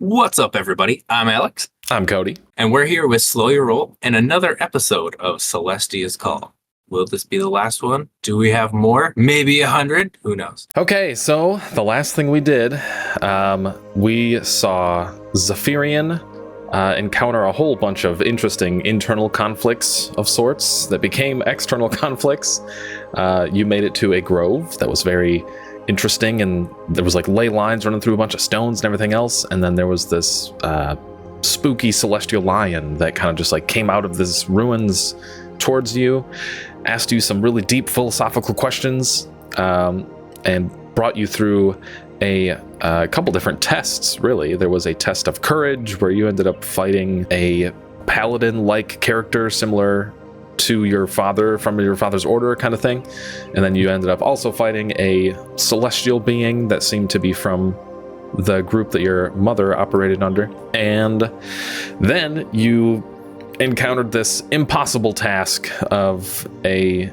What's up, everybody? I'm Alex. I'm Cody. And we're here with Slow Your Roll and another episode of Celestia's Call. Will this be the last one? Do we have more? Maybe 100? Who knows? Okay, so the last thing we did, we saw Zephyrian encounter a whole bunch of interesting internal conflicts of sorts that became external conflicts. You made it to a grove that was very interesting, and there was like ley lines running through a bunch of stones and everything else, and then there was this spooky celestial lion that kind of just like came out of this ruins towards you, asked you some really deep philosophical questions, and brought you through a couple different tests, really. There was a test of courage where you ended up fighting a paladin-like character similar to your father, from your father's order kind of thing. And then you ended up also fighting a celestial being that seemed to be from the group that your mother operated under. And then you encountered this impossible task of a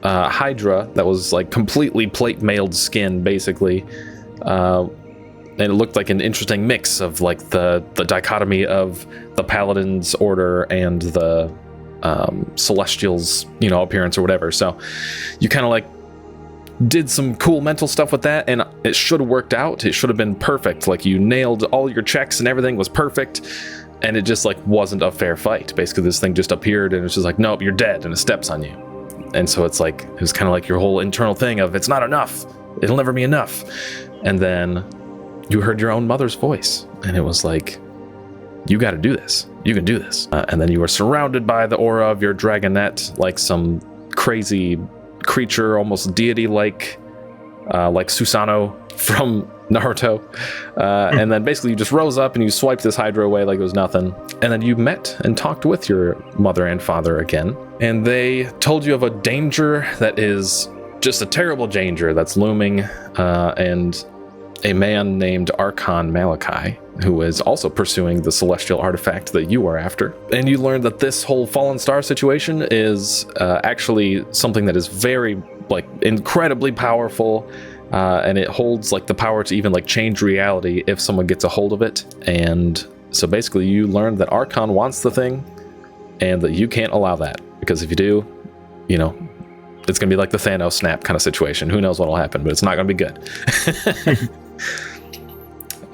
hydra that was like completely plate mailed skin, basically. And it looked like an interesting mix of like the dichotomy of the paladin's order and the celestial's, appearance or whatever. So you kind of like did some cool mental stuff with that, and it should have worked out. It should have been perfect. Like you nailed all your checks and everything was perfect, and it just like wasn't a fair fight. Basically, this thing just appeared and it's just like, nope, you're dead, and it steps on you. And so it's like, it was kind of like your whole internal thing of, it's not enough, it'll never be enough. And then you heard your own mother's voice, and it was like, you got to do this. You can do this. And then you were surrounded by the aura of your dragonette, like some crazy creature, almost deity-like, like Susanoo from Naruto. And then basically you just rose up and you swiped this hydra away like it was nothing. And then you met and talked with your mother and father again. And they told you of a danger that is just a terrible danger that's looming, and a man named Archon Malachai, who is also pursuing the celestial artifact that you are after. And you learned that this whole fallen star situation is actually something that is very, like, incredibly powerful, and it holds like the power to even like change reality if someone gets a hold of it. And so basically you learned that Archon wants the thing, and that you can't allow that, because if you do, it's gonna be like the Thanos snap kind of situation. Who knows what'll happen, but it's not gonna be good.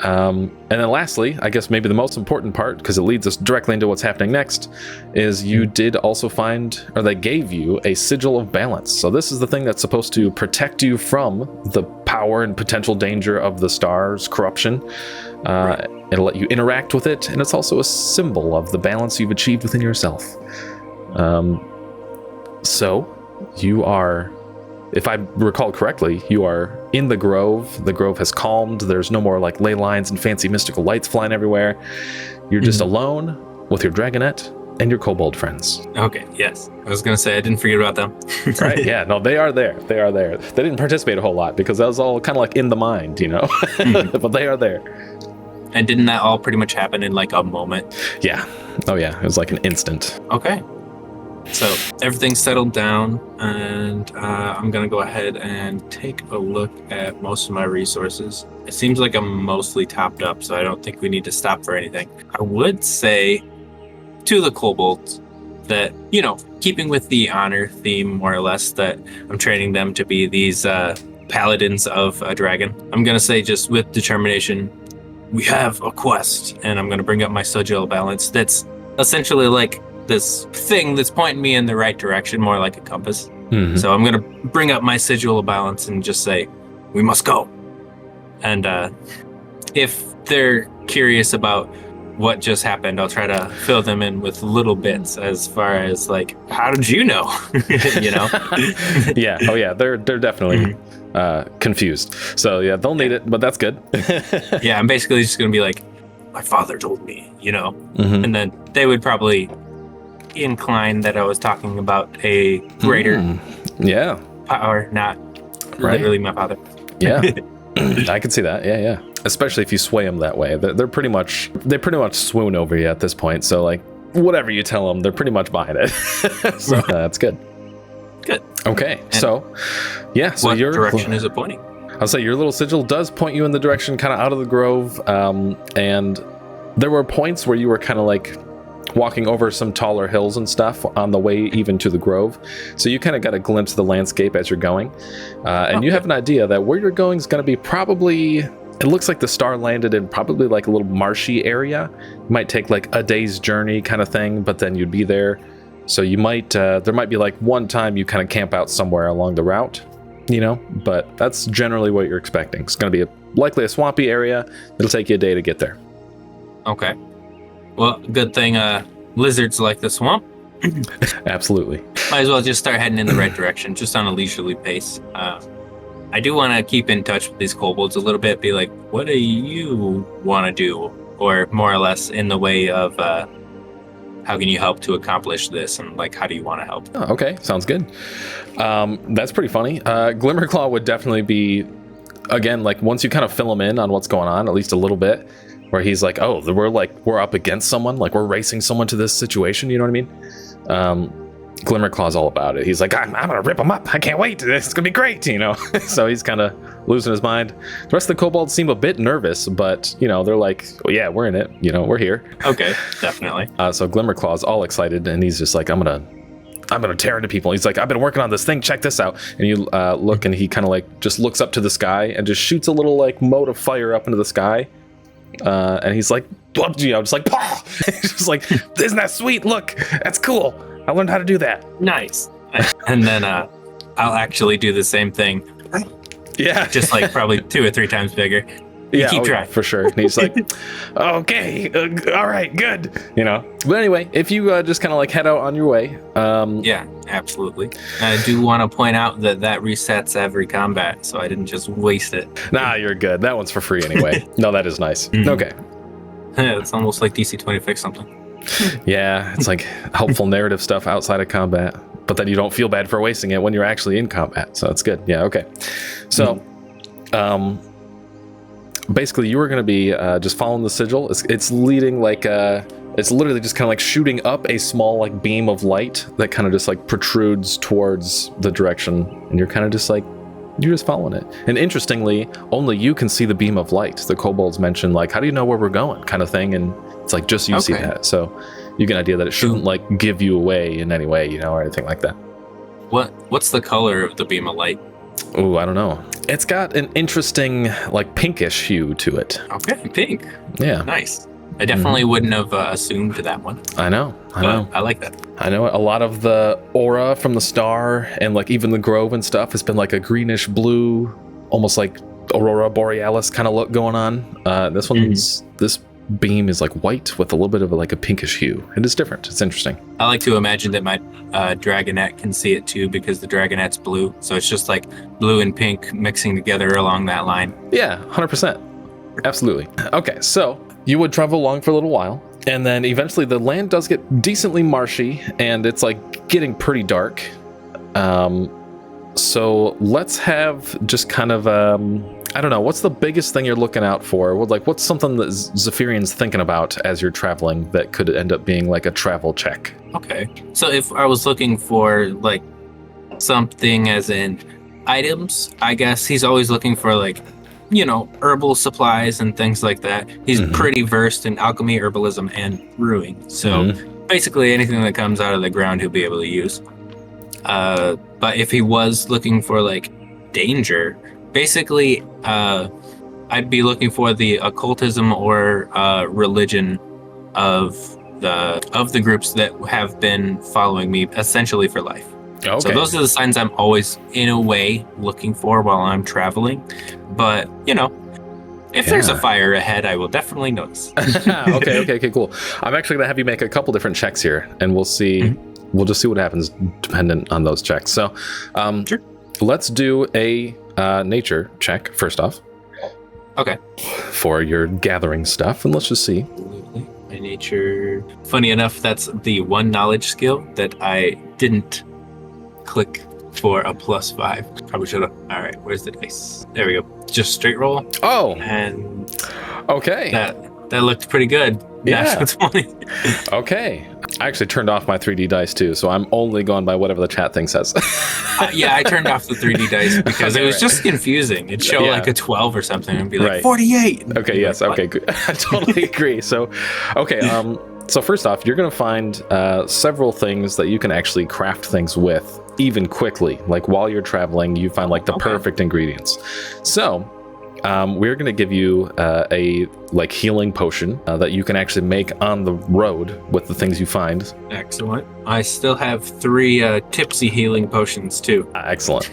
And then lastly, I guess maybe the most important part, because it leads us directly into what's happening next, is you did also find, or they gave you, a sigil of balance. So this is the thing that's supposed to protect you from the power and potential danger of the star's corruption. It'll let you interact with it, and it's also a symbol of the balance you've achieved within yourself. So you are, if I recall correctly, you are in the grove. The grove has calmed. There's no more like ley lines and fancy mystical lights flying everywhere. You're just alone with your dragonette and your kobold friends. Okay, yes. I was going to say, I didn't forget about them. Right, yeah, no, they are there. They are there. They didn't participate a whole lot because that was all kind of like in the mind, but they are there. And didn't that all pretty much happen in like a moment? Yeah. Oh yeah, it was like an instant. Okay. So everything's settled down, and I'm going to go ahead and take a look at most of my resources. It seems like I'm mostly topped up, so I don't think we need to stop for anything. I would say to the kobolds that, keeping with the honor theme, more or less, that I'm training them to be these paladins of a dragon. I'm going to say, just with determination, we have a quest, and I'm going to bring up my sigil balance. That's essentially like this thing that's pointing me in the right direction, more like a compass. Mm-hmm. So I'm going to bring up my sigil of balance and just say, we must go. And if they're curious about what just happened, I'll try to fill them in with little bits as far as like, how did you know? Yeah. Oh yeah. They're definitely confused. So yeah, they'll need it, but that's good. Yeah. I'm basically just going to be like, my father told me, mm-hmm. And then they would probably incline that I was talking about a greater power, not literally my father. Yeah. I can see that. Yeah. Especially if you sway them that way. They pretty much swoon over you at this point. So like whatever you tell them, they're pretty much behind it. So that's good. Good. Okay. And so what direction is it pointing? I'll say your little sigil does point you in the direction kind of out of the grove, and there were points where you were kind of like walking over some taller hills and stuff on the way even to the grove, so you kind of got a glimpse of the landscape as you're going, and you have an idea that where you're going is going to be probably, it looks like the star landed in probably like a little marshy area. It might take like a day's journey kind of thing, but then you'd be there. So you might there might be like one time you kind of camp out somewhere along the route, but that's generally what you're expecting. It's going to be likely a swampy area. It'll take you a day to get there. Okay. Well, good thing lizards like the swamp. Absolutely. Might as well just start heading in the right direction, just on a leisurely pace. I do want to keep in touch with these kobolds a little bit, be like, what do you want to do? Or more or less in the way of how can you help to accomplish this? And like, how do you want to help? Oh, okay, sounds good. That's pretty funny. Glimmerclaw would definitely be, again, like once you kind of fill him in on what's going on, at least a little bit, where he's like, oh, we're up against someone, like we're racing someone to this situation, you know what I mean? Glimmerclaw's all about it. He's like, I'm gonna rip him up. I can't wait. It's gonna be great, So he's kind of losing his mind. The rest of the kobolds seem a bit nervous, but they're like, well, yeah, we're in it. We're here. Okay, definitely. So Glimmerclaw's all excited, and he's just like, I'm gonna tear into people. He's like, I've been working on this thing. Check this out. And you look, and he kind of like just looks up to the sky and just shoots a little like mote of fire up into the sky. And he's like, just like, Paw! He's just like, isn't that sweet? Look, that's cool. I learned how to do that. Nice. And then I'll actually do the same thing. Yeah. Just like probably 2 or 3 times bigger. Yeah, keep trying. For sure. And he's like, okay, all right, good. But anyway, if you just kind of like head out on your way. Yeah, absolutely. I do want to point out that resets every combat, so I didn't just waste it. Nah, you're good. That one's for free anyway. No, that is nice. Mm-hmm. Okay. It's almost like DC20 fixed something. Yeah, it's like helpful narrative stuff outside of combat, but then you don't feel bad for wasting it when you're actually in combat, so that's good. Yeah, okay. So, basically, you were going to be just following the sigil. It's leading like it's literally just kind of like shooting up a small like beam of light that kind of just like protrudes towards the direction, and you're kind of just like, you're just following it. And interestingly, only you can see the beam of light. The kobolds mentioned like, how do you know where we're going, kind of thing, and it's like just you see that, so you get an idea that it shouldn't like give you away in any way, or anything like that. What's the color of the beam of light? Oh, I don't know. It's got an interesting like pinkish hue to it. Okay, pink. Yeah. Nice. I definitely wouldn't have assumed that one. I know. I like that. I know a lot of the aura from the star and like even the grove and stuff has been like a greenish blue, almost like Aurora Borealis kind of look going on. This one's this beam is like white with a little bit of like a pinkish hue. It is different. It's interesting. I like to imagine that my dragonette can see it too, because the dragonette's blue, so it's just like blue and pink mixing together along that line. Yeah, 100%. Absolutely. Okay, so you would travel along for a little while, and then eventually the land does get decently marshy, and it's like getting pretty dark. So let's have just kind of I don't know, what's the biggest thing you're looking out for? What's something that Zephyrian's thinking about as you're traveling that could end up being like a travel check? Okay. So if I was looking for like something as in items, I guess he's always looking for like, herbal supplies and things like that. He's pretty versed in alchemy, herbalism, and brewing. So basically anything that comes out of the ground he'll be able to use. But if he was looking for like danger, basically, I'd be looking for the occultism or religion of the groups that have been following me essentially for life. Okay. So those are the signs I'm always, in a way, looking for while I'm traveling. But, if there's a fire ahead, I will definitely notice. Okay, cool. I'm actually going to have you make a couple different checks here, and we'll see. We'll just see what happens dependent on those checks. So, sure. Let's do a nature check first off. Okay. For your gathering stuff, and let's just see. Absolutely. My nature. Funny enough, that's the one knowledge skill that I didn't click for a +5. Probably should have. All right, where's the dice? There we go. Just straight roll. Oh. And okay. That looked pretty good. Yeah. Natural 20. Okay. I actually turned off my 3D dice too, so I'm only going by whatever the chat thing says. Yeah, I turned off the 3D dice because it was just confusing. It'd show like a 12 or something and be like 48. Okay, yes, like, okay, good. I totally agree. So, okay, so first off, you're going to find several things that you can actually craft things with even quickly. Like while you're traveling, you find like the perfect ingredients. So, we're going to give you a like healing potion that you can actually make on the road with the things you find. Excellent. I still have 3 tipsy healing potions too. Excellent.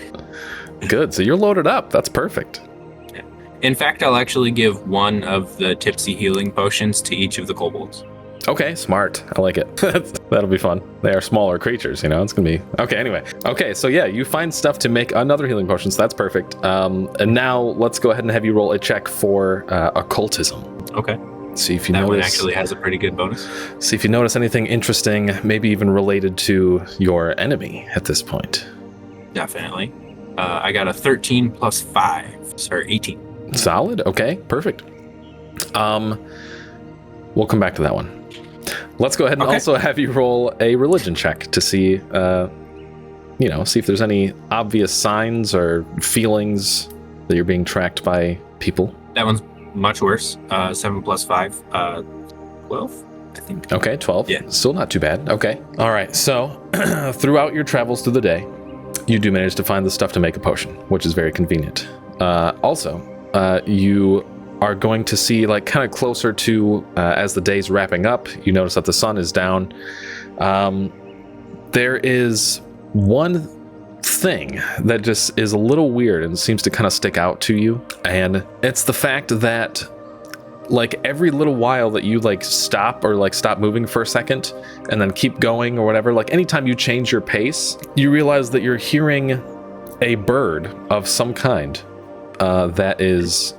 Good. So you're loaded up. That's perfect. In fact, I'll actually give 1 of the tipsy healing potions to each of the kobolds. Okay, smart. I like it. That'll be fun. They are smaller creatures, you know, it's gonna be... Okay, anyway. Okay, so yeah, you find stuff to make another healing potion, so that's perfect. And now let's go ahead and have you roll a check for occultism. Okay. See if you that notice... one actually has a pretty good bonus. See if you notice anything interesting, maybe even related to your enemy at this point. Definitely. I got a 13 plus 5, so 18. Solid, okay, perfect. We'll come back to that one. Let's go ahead and also have you roll a religion check to see, see if there's any obvious signs or feelings that you're being tracked by people. That one's much worse. 7 plus 5, 12, I think. Okay, 12. Yeah. Still not too bad. Okay. All right. So throughout your travels through the day, you do manage to find the stuff to make a potion, which is very convenient. You are going to see, like, kind of closer to as the day's wrapping up, you notice that the sun is down. There is one thing that just is a little weird and seems to kind of stick out to you, and it's the fact that, like, every little while that you like stop moving for a second and then keep going or whatever, like anytime you change your pace, you realize that you're hearing a bird of some kind that is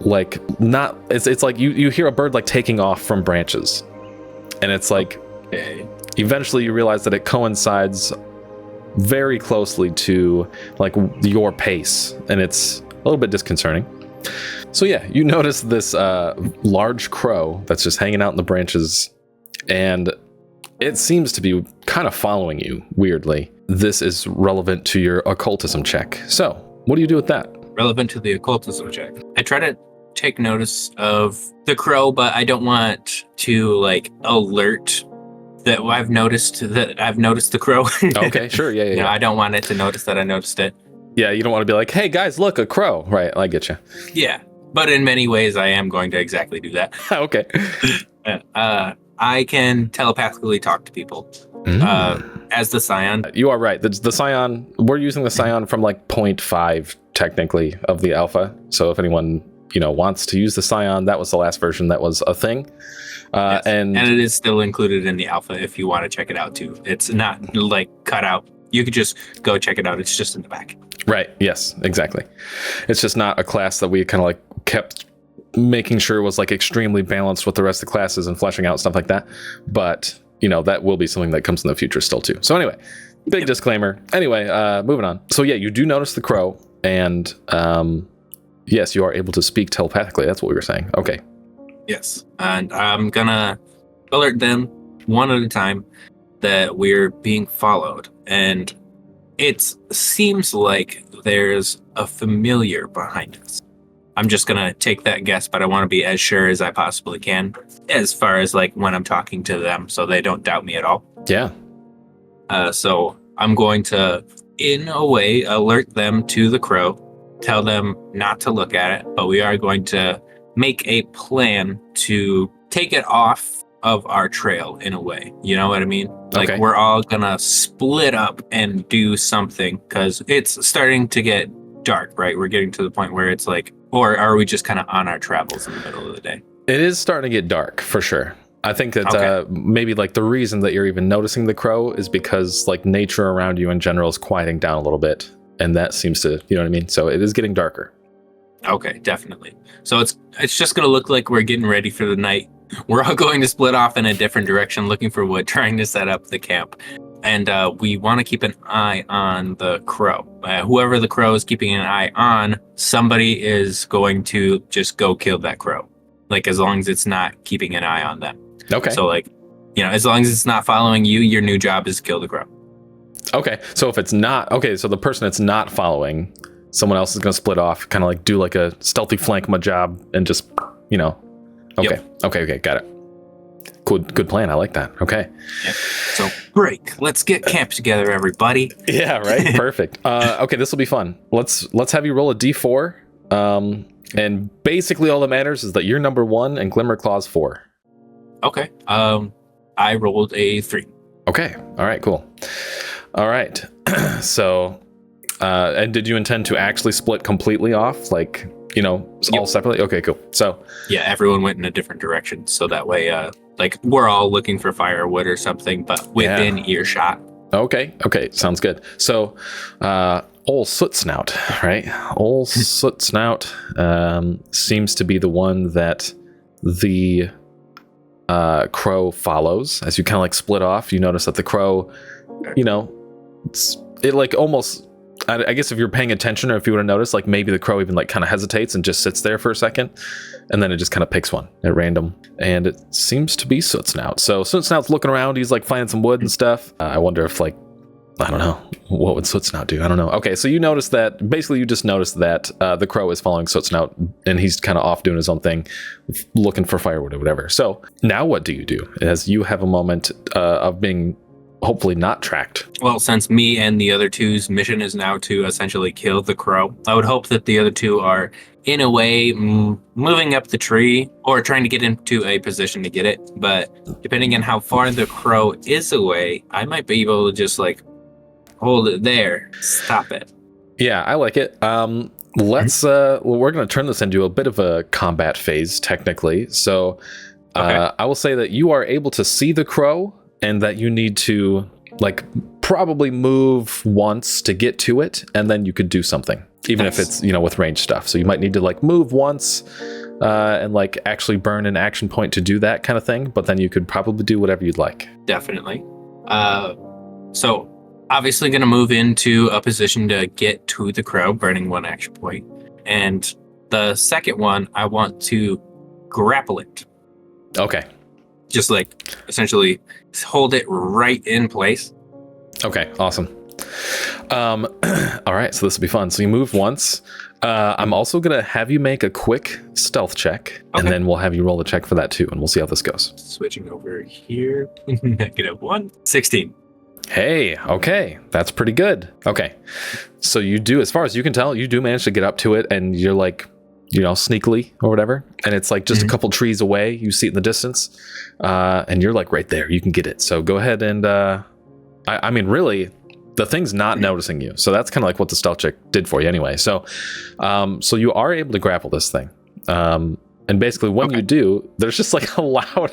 like not, it's like you hear a bird like taking off from branches, and it's like eventually you realize that it coincides very closely to like your pace, and it's a little bit disconcerting. So yeah, you notice this large crow that's just hanging out in the branches, and it seems to be kind of following you weirdly. This is relevant to your occultism check. So what do you do with that? Relevant to the occultism check. I try to take notice of the crow, but I don't want to like alert that I've noticed the crow. Okay, sure, yeah. No, I don't want it to notice that I noticed it. Yeah, you don't want to be like, hey guys, look, a crow. Right, I get you. Yeah, but in many ways I am going to exactly do that. Okay. I can telepathically talk to people as the Scion. You are right. The Scion, we're using the Scion from like 0.5 technically of the alpha. So if anyone wants to use the Scion, that was the last version that was a thing. Yes. And it is still included in the alpha if you want to check it out too. It's not like cut out. You could just go check it out. It's just in the back. Right. Yes, exactly. It's just not a class that we kind of like kept making sure was like extremely balanced with the rest of the classes and fleshing out stuff like that. But, that will be something that comes in the future still too. So anyway, big disclaimer. Anyway, moving on. So yeah, you do notice the crow, and yes, you are able to speak telepathically. That's what we were saying. Okay. Yes. And I'm gonna alert them one at a time that we're being followed. And it seems like there's a familiar behind us. I'm just gonna take that guess, but I want to be as sure as I possibly can as far as like when I'm talking to them, so they don't doubt me at all. Yeah. So I'm going to, in a way, alert them to the crow, tell them not to look at it, but we are going to make a plan to take it off of our trail in a way. You know what I mean? Like we're all gonna split up and do something because it's starting to get dark, right? We're getting to the point where it's like, or are we just kind of on our travels in the middle of the day? It is starting to get dark for sure. I think that maybe like the reason that you're even noticing the crow is because like nature around you in general is quieting down a little bit, and that seems to, you know what I mean? So it is getting darker. Okay, definitely. So it's just going to look like we're getting ready for the night. We're all going to split off in a different direction, looking for wood, trying to set up the camp. And we want to keep an eye on the crow. Whoever the crow is keeping an eye on, somebody is going to just go kill that crow. Like, as long as it's not keeping an eye on them. Okay. So, like, as long as it's not following you, your new job is to kill the crow. Okay, so if it's not, okay, so the person it's not following, someone else is going to split off, kind of like do like a stealthy flank my job and just, okay, Yep. okay, got it. Good plan. I like that. Okay. Yep. So break. Let's get camp together, everybody. Yeah, right. Perfect. Okay, this will be fun. Let's have you roll a d4. And basically all that matters is that you're number 1 and Glimmerclaw's 4. Okay. I rolled a 3. Okay. All right, cool. All right. So, and did you intend to actually split completely off? Like, all separately? Okay, cool. So, yeah, everyone went in a different direction. So that way, we're all looking for firewood or something, but within earshot. Okay. Sounds good. So, Ol Soot Snout, right? Ol Soot Snout seems to be the one that the crow follows. As you kind of like split off, you notice that the crow, it like almost, I guess if you're paying attention or if you would have noticed, like maybe the crow even like kind of hesitates and just sits there for a second, and then it just kind of picks one at random, and it seems to be Soot Snout. So Soot Snout's looking around, he's like finding some wood and stuff. I wonder if like, I don't know, what would Soot Snout do? I don't know. Okay, so you just noticed that the crow is following Soot Snout, and he's kind of off doing his own thing, looking for firewood or whatever. So now what do you do as you have a moment of being hopefully not tracked? Well, since me and the other two's mission is now to essentially kill the crow, I would hope that the other two are, in a way, moving up the tree or trying to get into a position to get it. But depending on how far the crow is away, I might be able to just like hold it there, stop it. Yeah, I like it. Let's we're going to turn this into a bit of a combat phase technically. So Okay. I will say that you are able to see the crow, and that you need to like probably move once to get to it, and then you could do something, even if it's with range stuff. So you might need to like move once and like actually burn an action point to do that kind of thing, but then you could probably do whatever you'd like. Definitely. So obviously going to move into a position to get to the crow, burning one action point. And the second one, I want to grapple it. Okay. Just like essentially hold it right in place. Okay, awesome. All right, so this will be fun. So you move once. I'm also going to have you make a quick stealth check, and then we'll have you roll a check for that too, and we'll see how this goes. Switching over here. -1. 16. Hey, okay, that's pretty good. Okay, so you do, as far as you can tell, you do manage to get up to it, and you're like, sneakily or whatever, and it's like just a couple trees away. You see it in the distance, and you're like right there. You can get it. So go ahead and, I mean, really, the thing's not noticing you. So that's kind of like what the stealth check did for you anyway. So, so you are able to grapple this thing. And basically when you do, there's just like a loud,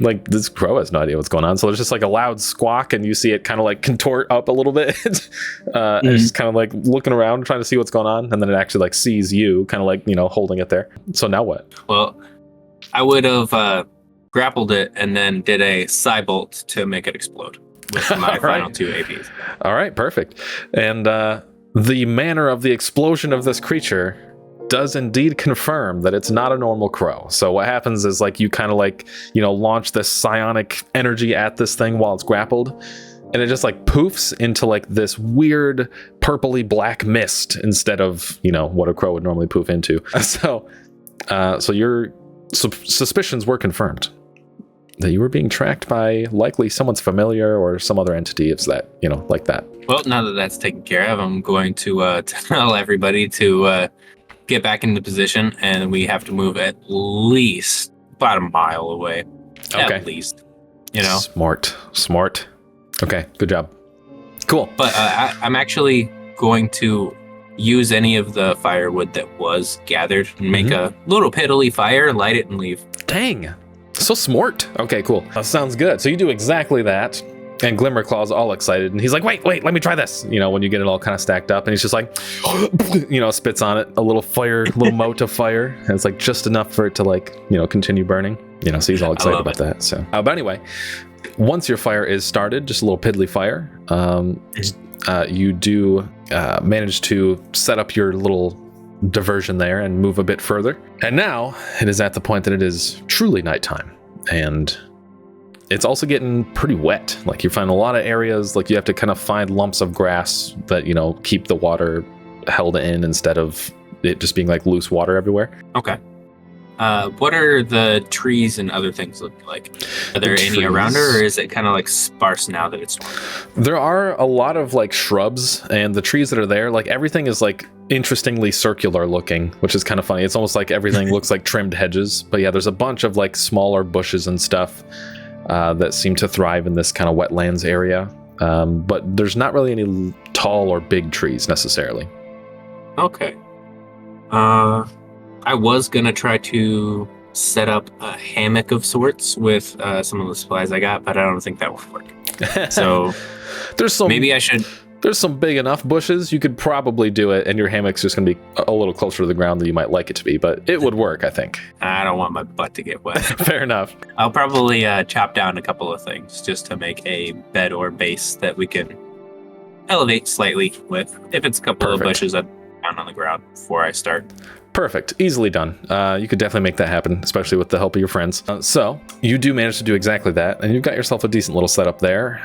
like this crow has no idea what's going on. So there's just like a loud squawk, and you see it kind of like contort up a little bit. And it's just kind of like looking around, trying to see what's going on. And then it actually like sees you kind of like, holding it there. So now what? Well, I would have grappled it and then did a Psybolt to make it explode with my final 2 APs. All right, perfect. And the manner of the explosion of this creature does indeed confirm that it's not a normal crow. So what happens is like you kind of like, launch this psionic energy at this thing while it's grappled, and it just like poofs into like this weird purpley black mist instead of, what a crow would normally poof into. So your suspicions were confirmed that you were being tracked by likely someone's familiar or some other entity. It's that, like that. Well, now that that's taken care of, I'm going to tell everybody to get back into position, and we have to move at least about a mile away. Okay. At least, Smart. Okay, good job. Cool. But I'm actually going to use any of the firewood that was gathered and make a little piddly fire, light it, and leave. Dang, so smart. Okay, cool. That sounds good. So you do exactly that. And Glimmerclaw's all excited, and he's like, wait, let me try this. When you get it all kind of stacked up, and he's just like, spits on it, a little fire, little mote of fire. And it's like just enough for it to like, continue burning. So he's all excited about that. So, but anyway, once your fire is started, just a little piddly fire, you do manage to set up your little diversion there and move a bit further. And now it is at the point that it is truly nighttime, and it's also getting pretty wet. Like you find a lot of areas, like you have to kind of find lumps of grass that, you know, keep the water held in instead of it just being like loose water everywhere. Okay. What are the trees and other things looking like? Are there any around her, or is it kind of like sparse now that it's warm? There are a lot of like shrubs, and the trees that are there, like everything is like interestingly circular looking, which is kind of funny. It's almost like everything looks like trimmed hedges. But yeah, there's a bunch of like smaller bushes and stuff that seem to thrive in this kind of wetlands area. But there's not really any tall or big trees necessarily. Okay. I was gonna try to set up a hammock of sorts with some of the supplies I got, but I don't think that would work. So maybe I should. There's some big enough bushes you could probably do it, and your hammock's just gonna be a little closer to the ground than you might like it to be, but it would work, I think. I don't want my butt to get wet. Fair enough. I'll probably chop down a couple of things just to make a bed or base that we can elevate slightly with. If it's a couple of bushes, I'd down on the ground before I start. Perfect. Easily done. You could definitely make that happen, especially with the help of your friends. So you do manage to do exactly that, and you've got yourself a decent little setup there.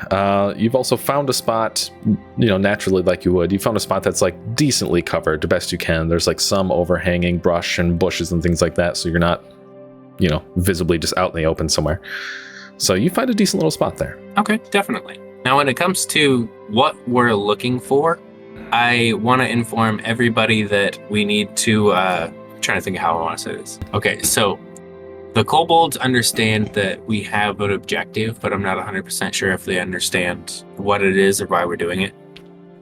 You've also found a spot, you know, naturally like you would. You found a spot that's like decently covered the best you can. There's like some overhanging brush and bushes and things like that, so you're not, you know, visibly just out in the open somewhere. So you find a decent little spot there. Okay, definitely. Now, when it comes to what we're looking for, I want to inform everybody that we need to, trying to think of how I want to say this. Okay, so the kobolds understand that we have an objective, but I'm not 100% sure if they understand what it is or why we're doing it.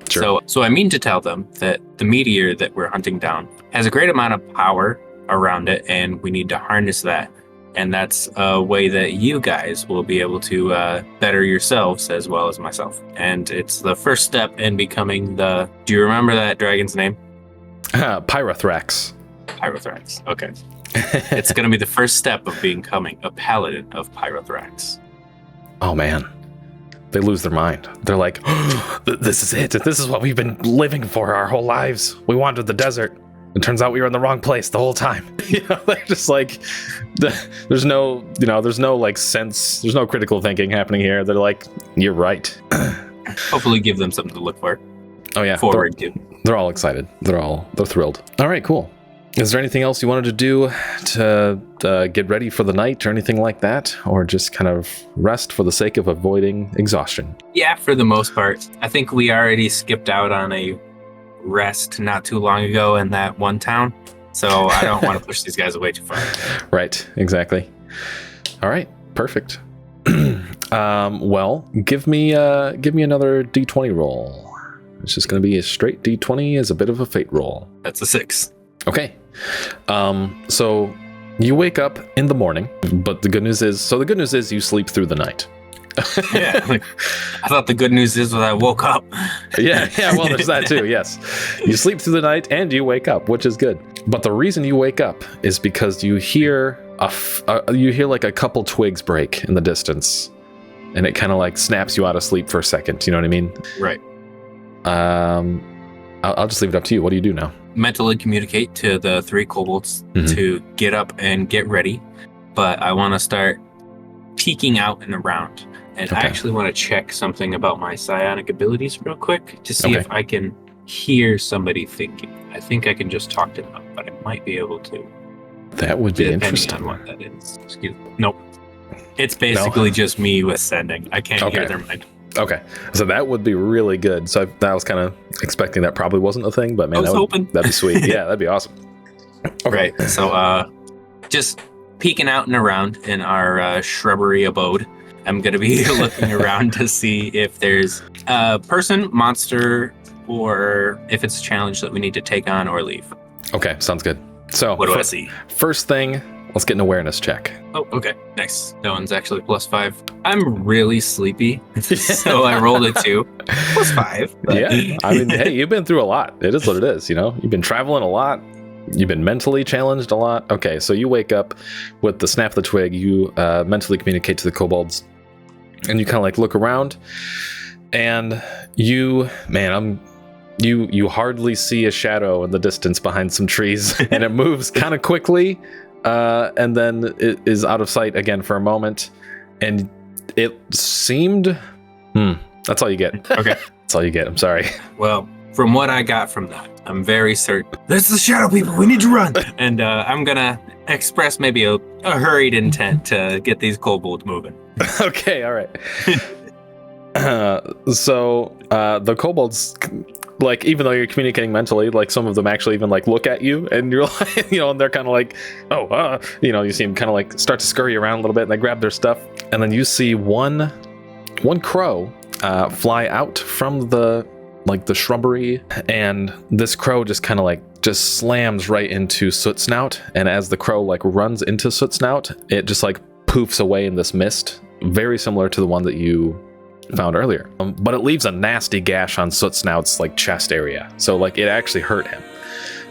Sure. So I mean to tell them that the meteor that we're hunting down has a great amount of power around it, and we need to harness that. And that's a way that you guys will be able to better yourselves as well as myself. And it's the first step in becoming the... Do you remember that dragon's name? Pyrothrax. Pyrothrax. Okay. It's going to be the first step of becoming a paladin of Pyrothrax. Oh, man. They lose their mind. They're like, oh, this is it. This is what we've been living for our whole lives. We wandered the desert. It turns out we were in the wrong place the whole time. You know, they're just like, there's no like sense, there's no critical thinking happening here. They're like, you're right. Hopefully give them something to look for. Oh yeah, forward to. They're all excited. They're thrilled. All right, cool. Is there anything else you wanted to do to get ready for the night or anything like that? Or just kind of rest for the sake of avoiding exhaustion? Yeah, for the most part. I think we already skipped out on a rest not too long ago in that one town, so I don't want to push these guys away too far. Right, exactly. All right, perfect. Well, give me another D20 roll. It's just going to be a straight D20 as a bit of a fate roll. That's a 6. Okay. So you wake up in the morning, but the good news is you sleep through the night. Yeah, like, I thought the good news is that I woke up. yeah, well, there's that too, yes. You sleep through the night and you wake up, which is good. But the reason you wake up is because you hear like a couple twigs break in the distance, and it kind of like snaps you out of sleep for a second, you know what I mean? Right. I'll just leave it up to you. What do you do now? Mentally communicate to the 3 kobolds to get up and get ready, but I want to start peeking out and around. And I actually want to check something about my psionic abilities real quick to see if I can hear somebody thinking. I think I can just talk to them, but I might be able to. That would be interesting. Depending on what that is. Excuse me. Nope. It's basically just me with sending. I can't hear their mind. Okay. So that would be really good. So I was kind of expecting that probably wasn't a thing, but man, that'd be sweet. Yeah, that'd be awesome. Okay. Right. So just peeking out and around in our shrubbery abode. I'm going to be looking around to see if there's a person, monster, or if it's a challenge that we need to take on or leave. Okay, sounds good. So what do I see? First thing, let's get an awareness check. Oh, okay. Nice. That one's actually +5. I'm really sleepy, so I rolled a 2. +5. But... Yeah, I mean, hey, you've been through a lot. It is what it is, you know? You've been traveling a lot. You've been mentally challenged a lot. Okay, so you wake up with the snap of the twig. You mentally communicate to the kobolds, and you kind of like look around, and you hardly see a shadow in the distance behind some trees, and it moves kind of quickly, and then it is out of sight again for a moment, and It seemed... that's all you get. Okay. That's all you get. I'm sorry. Well, from what I got from that, I'm very certain. That's the shadow people. We need to run. And I'm going to express maybe a hurried intent to get these kobolds moving. Okay, all right. So the kobolds, like, even though you're communicating mentally, like, some of them actually even like look at you, and you're like, and they're kind of like, you see them kind of like start to scurry around a little bit, and they grab their stuff, and then you see one crow fly out from the shrubbery, and this crow just kind of like just slams right into Soot Snout, and as the crow like runs into Soot Snout, it just like poofs away in this mist, very similar to the one that you found earlier, but it leaves a nasty gash on Soot Snout's like chest area, so like it actually hurt him.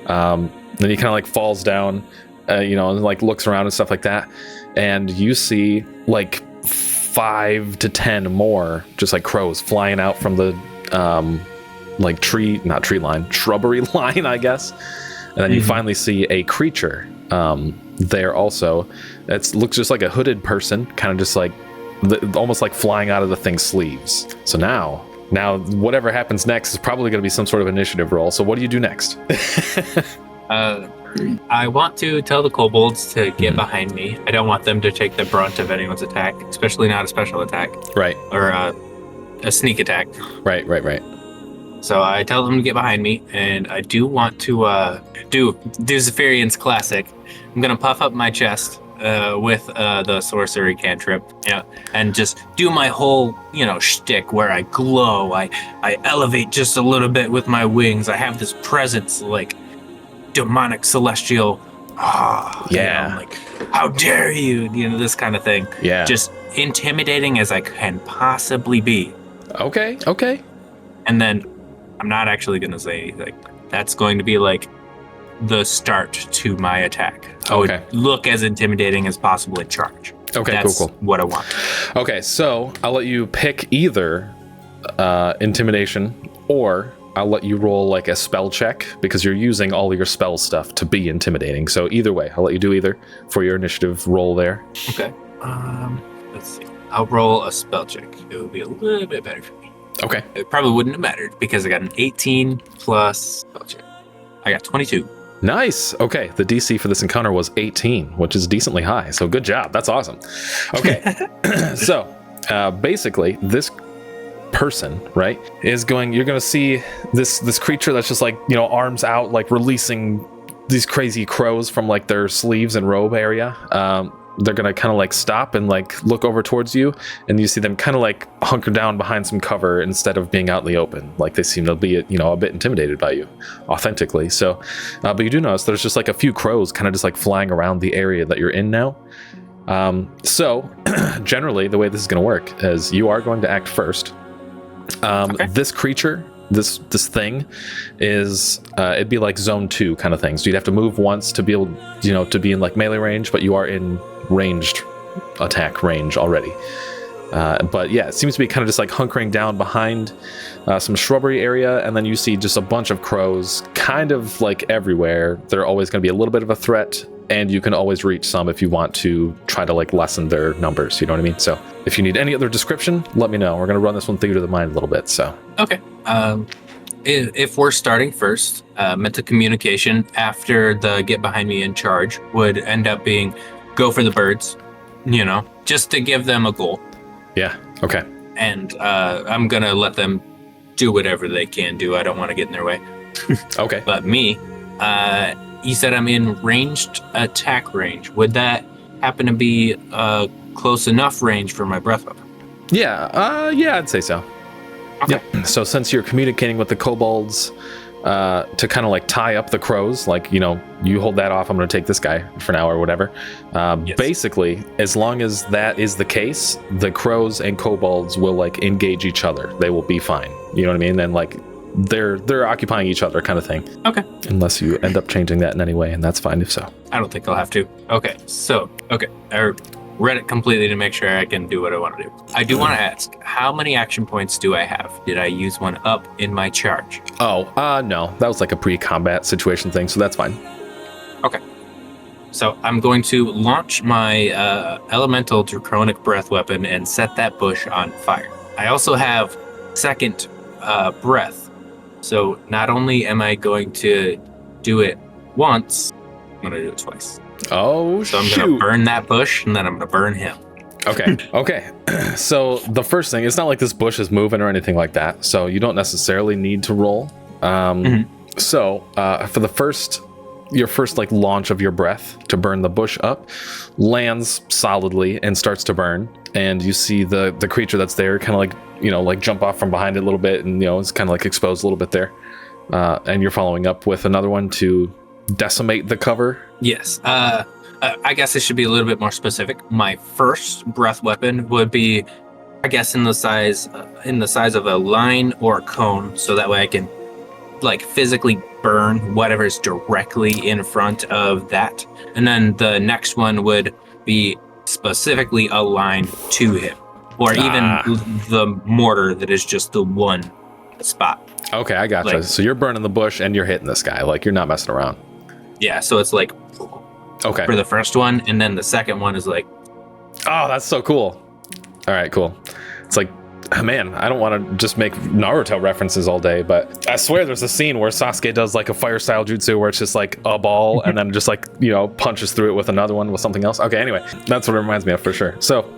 Then he kind of like falls down, and like looks around and stuff like that, and you see like 5 to 10 more just like crows flying out from the shrubbery line, I guess. And then you finally see a creature there also. It looks just like a hooded person, kind of just like almost like flying out of the thing's sleeves. So now whatever happens next is probably going to be some sort of initiative roll. So what do you do next? I want to tell the kobolds to get behind me. I don't want them to take the brunt of anyone's attack, especially not a special attack. Right. Or a sneak attack. Right. So I tell them to get behind me, and I do want to do Zephyrian's classic. I'm going to puff up my chest with the sorcery cantrip, and just do my whole, shtick where I glow. I elevate just a little bit with my wings. I have this presence, like demonic celestial. Like, how dare you? This kind of thing. Yeah. Just intimidating as I can possibly be. Okay. And then I'm not actually going to say anything. That's going to be like the start to my attack. I would look as intimidating as possible and charge. Okay, That's cool. what I want. Okay, so I'll let you pick either intimidation, or I'll let you roll like a spell check, because you're using all of your spell stuff to be intimidating. So either way, I'll let you do either for your initiative roll there. Okay. Let's see. I'll roll a spell check. It would be a little bit better for me. Okay. It probably wouldn't have mattered because I got an 18 plus spell check. I got 22. Nice. Okay, the DC for this encounter was 18, which is decently high. So good job. That's awesome. Okay. So basically, this person, right, you're going to see this creature that's just like, arms out, like releasing these crazy crows from like their sleeves and robe area. They're going to kind of like stop and like look over towards you, and you see them kind of like hunker down behind some cover instead of being out in the open. Like they seem to be, a bit intimidated by you authentically. So, but you do notice there's just like a few crows kind of just like flying around the area that you're in now. So generally the way this is going to work is you are going to act first. This creature, this thing is it'd be like zone 2 kind of thing. So you'd have to move once to be able, to be in like melee range, but you are in ranged attack range already. But yeah, it seems to be kind of just like hunkering down behind some shrubbery area, and then you see just a bunch of crows kind of like everywhere. They're always going to be a little bit of a threat, and you can always reach some if you want to try to like lessen their numbers, you know what I mean? So if you need any other description, let me know. We're going to run this one through to the mind a little bit. So okay. If we're starting first, mental communication after the get behind me and charge would end up being go for the birds, just to give them a goal. Yeah. Okay. And I'm going to let them do whatever they can do. I don't want to get in their way. Okay. But me, you said I'm in ranged attack range. Would that happen to be close enough range for my breath weapon? Yeah. I'd say so. Okay. Yep. So since you're communicating with the kobolds to kind of like tie up the crows, like, you hold that off, I'm going to take this guy for now or whatever. Yes. Basically, as long as that is the case, the crows and kobolds will like engage each other. They will be fine. You know what I mean? And like they're occupying each other kind of thing. Okay. Unless you end up changing that in any way, and that's fine if so. I don't think I'll have to. Okay. So, I read it completely to make sure I can do what I want to do. I do want to ask, how many action points do I have? Did I use one up in my charge? Oh, no. That was like a pre-combat situation thing, so that's fine. Okay. So I'm going to launch my elemental draconic breath weapon and set that bush on fire. I also have second breath. So not only am I going to do it once, I'm going to do it twice. Oh, so I'm going to burn that bush, and then I'm going to burn him. Okay. So the first thing, it's not like this bush is moving or anything like that, so you don't necessarily need to roll. So for your first like launch of your breath to burn the bush up, lands solidly and starts to burn, and you see the creature that's there kind of like jump off from behind it a little bit, and it's kind of like exposed a little bit there. And you're following up with another one to decimate the cover. Yes. I guess it should be a little bit more specific. My first breath weapon would be, I guess, in the size of a line or a cone, so that way I can like physically burn whatever's directly in front of that. And then the next one would be specifically aligned to him, or even the mortar that is just the one spot. Okay, I gotcha. Like, so you're burning the bush and you're hitting this guy. Like, you're not messing around. Yeah, so it's like for the first one, and then the second one is like, oh, that's so cool. All right, cool. It's like, man, I don't want to just make Naruto references all day, but I swear there's a scene where Sasuke does like a fire style jutsu where it's just like a ball and then just like, punches through it with another one with something else. Okay, anyway, that's what it reminds me of for sure. So,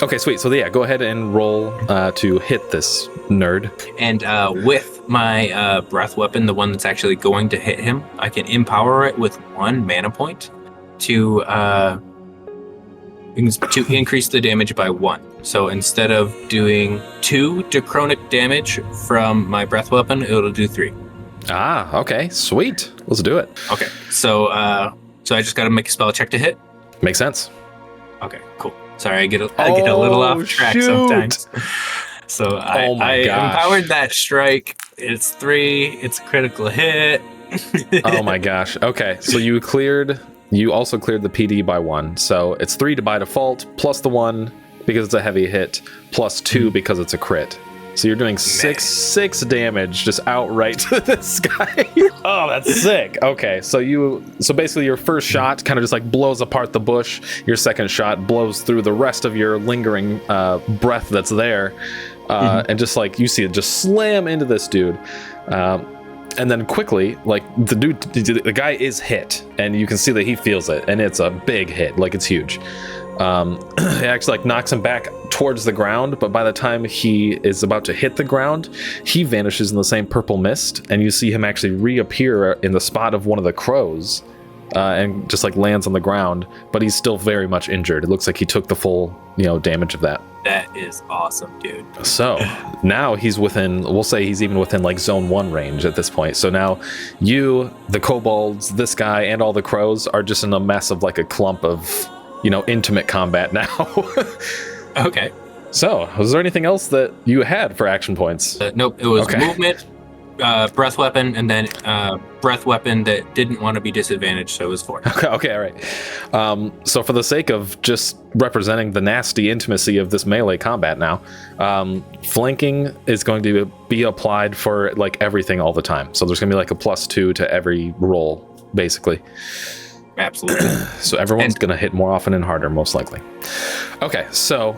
okay, sweet. So yeah, go ahead and roll to hit this nerd. And with my breath weapon, the one that's actually going to hit him, I can empower it with 1 mana point to increase the damage by 1. So instead of doing 2 draconic damage from my breath weapon, it'll do 3. Okay, sweet. Let's do it. Okay, so I just got to make a spell check to hit. Makes sense. Okay, cool. Sorry, I get a little off track sometimes. So I empowered that strike. It's 3. It's a critical hit. Oh my gosh. Okay, so you also cleared the PD by 1. So it's 3 by default, plus the 1 because it's a heavy hit, plus 2 because it's a crit. So you're doing six damage just outright to this guy. Oh, that's sick. Okay, so basically your first shot kind of just like blows apart the bush. Your second shot blows through the rest of your lingering breath that's there, and just like you see it just slam into this dude. And then quickly, like the guy is hit, and you can see that he feels it, and it's a big hit, like it's huge. It actually like knocks him back towards the ground, but by the time he is about to hit the ground, he vanishes in the same purple mist, and you see him actually reappear in the spot of one of the crows, and just like lands on the ground, but he's still very much injured. It looks like he took the full, damage of that. That is awesome, dude. So now we'll say he's even within like zone 1 range at this point. So now you, the kobolds, this guy, and all the crows are just in a mess of like a clump of, intimate combat now. Okay. So was there anything else that you had for action points? Nope. It was movement, breath weapon, and then breath weapon that didn't want to be disadvantaged, so it was 4. Okay, all right. So for the sake of just representing the nasty intimacy of this melee combat now, flanking is going to be applied for like everything all the time. So there's going to be like a +2 to every roll, basically. Absolutely. So everyone's going to hit more often and harder, most likely. Okay, so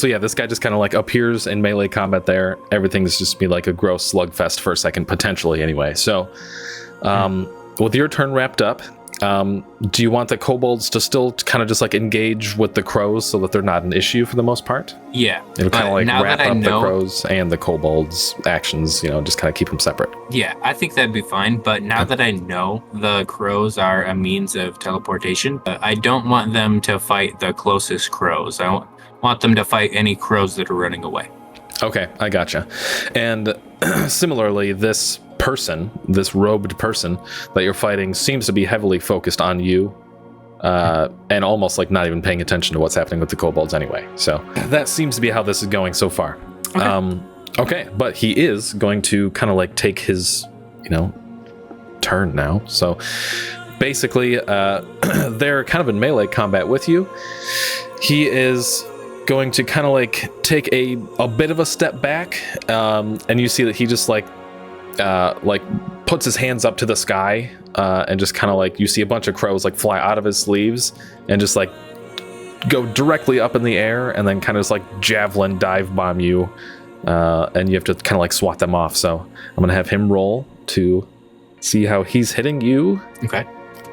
yeah, this guy just kind of like appears in melee combat there. Everything's just be like a gross slugfest for a second, potentially anyway. So with your turn wrapped up, do you want the kobolds to still kind of just like engage with the crows so that they're not an issue for the most part? Yeah. It'll kind of like wrap up the crows and the kobolds' actions, just kind of keep them separate. Yeah, I think that'd be fine. But now that I know the crows are a means of teleportation, I don't want them to fight the closest crows. I want them to fight any crows that are running away. Okay, I gotcha. And similarly, this robed person that you're fighting seems to be heavily focused on you, and almost like not even paying attention to what's happening with the kobolds anyway. So that seems to be how this is going so far. Okay, but he is going to kind of like take his, turn now. So basically, they're kind of in melee combat with you. He is going to kind of like take a bit of a step back, and you see that he just like puts his hands up to the sky and just kind of like, you see a bunch of crows like fly out of his sleeves and just like go directly up in the air and then kind of just like javelin dive bomb you, and you have to kind of like swat them off. So I'm gonna have him roll to see how he's hitting you.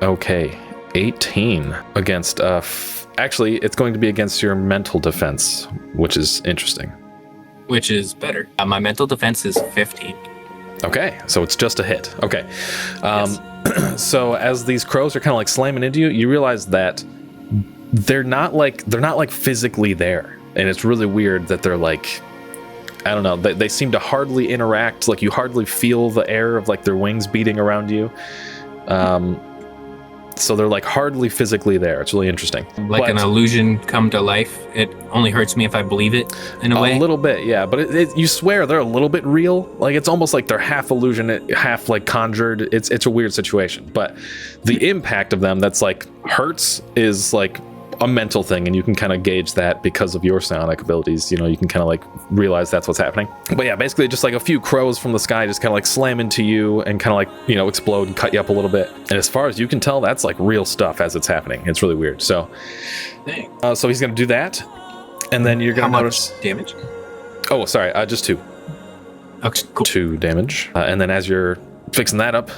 Okay, 18 against actually it's going to be against your mental defense, which is interesting. Which is better. My mental defense is 15. Okay, so it's just a hit. Okay. Yes. So as these crows are kind of like slamming into you, you realize that they're not like physically there, and it's really weird that they're like, I don't know, they seem to hardly interact. Like you hardly feel the air of like their wings beating around you. So they're like hardly physically there. It's really interesting. Like an illusion come to life. It only hurts me if I believe it in a way. A little bit, yeah. But you swear they're a little bit real. Like it's almost like they're half illusion, half like conjured. It's a weird situation. But the impact of them that's like hurts is like a mental thing, and you can kind of gauge that because of your psionic abilities. You know, you can kind of like realize that's what's happening. But yeah, basically just like a few crows from the sky just kind of like slam into you and kind of like, you know, explode and cut you up a little bit. And as far as you can tell, that's like real stuff as it's happening. It's really weird. So so he's gonna do that, and then you're gonna notice damage. Oh, sorry, just 2. Okay, cool. 2 damage, and then as you're fixing that up,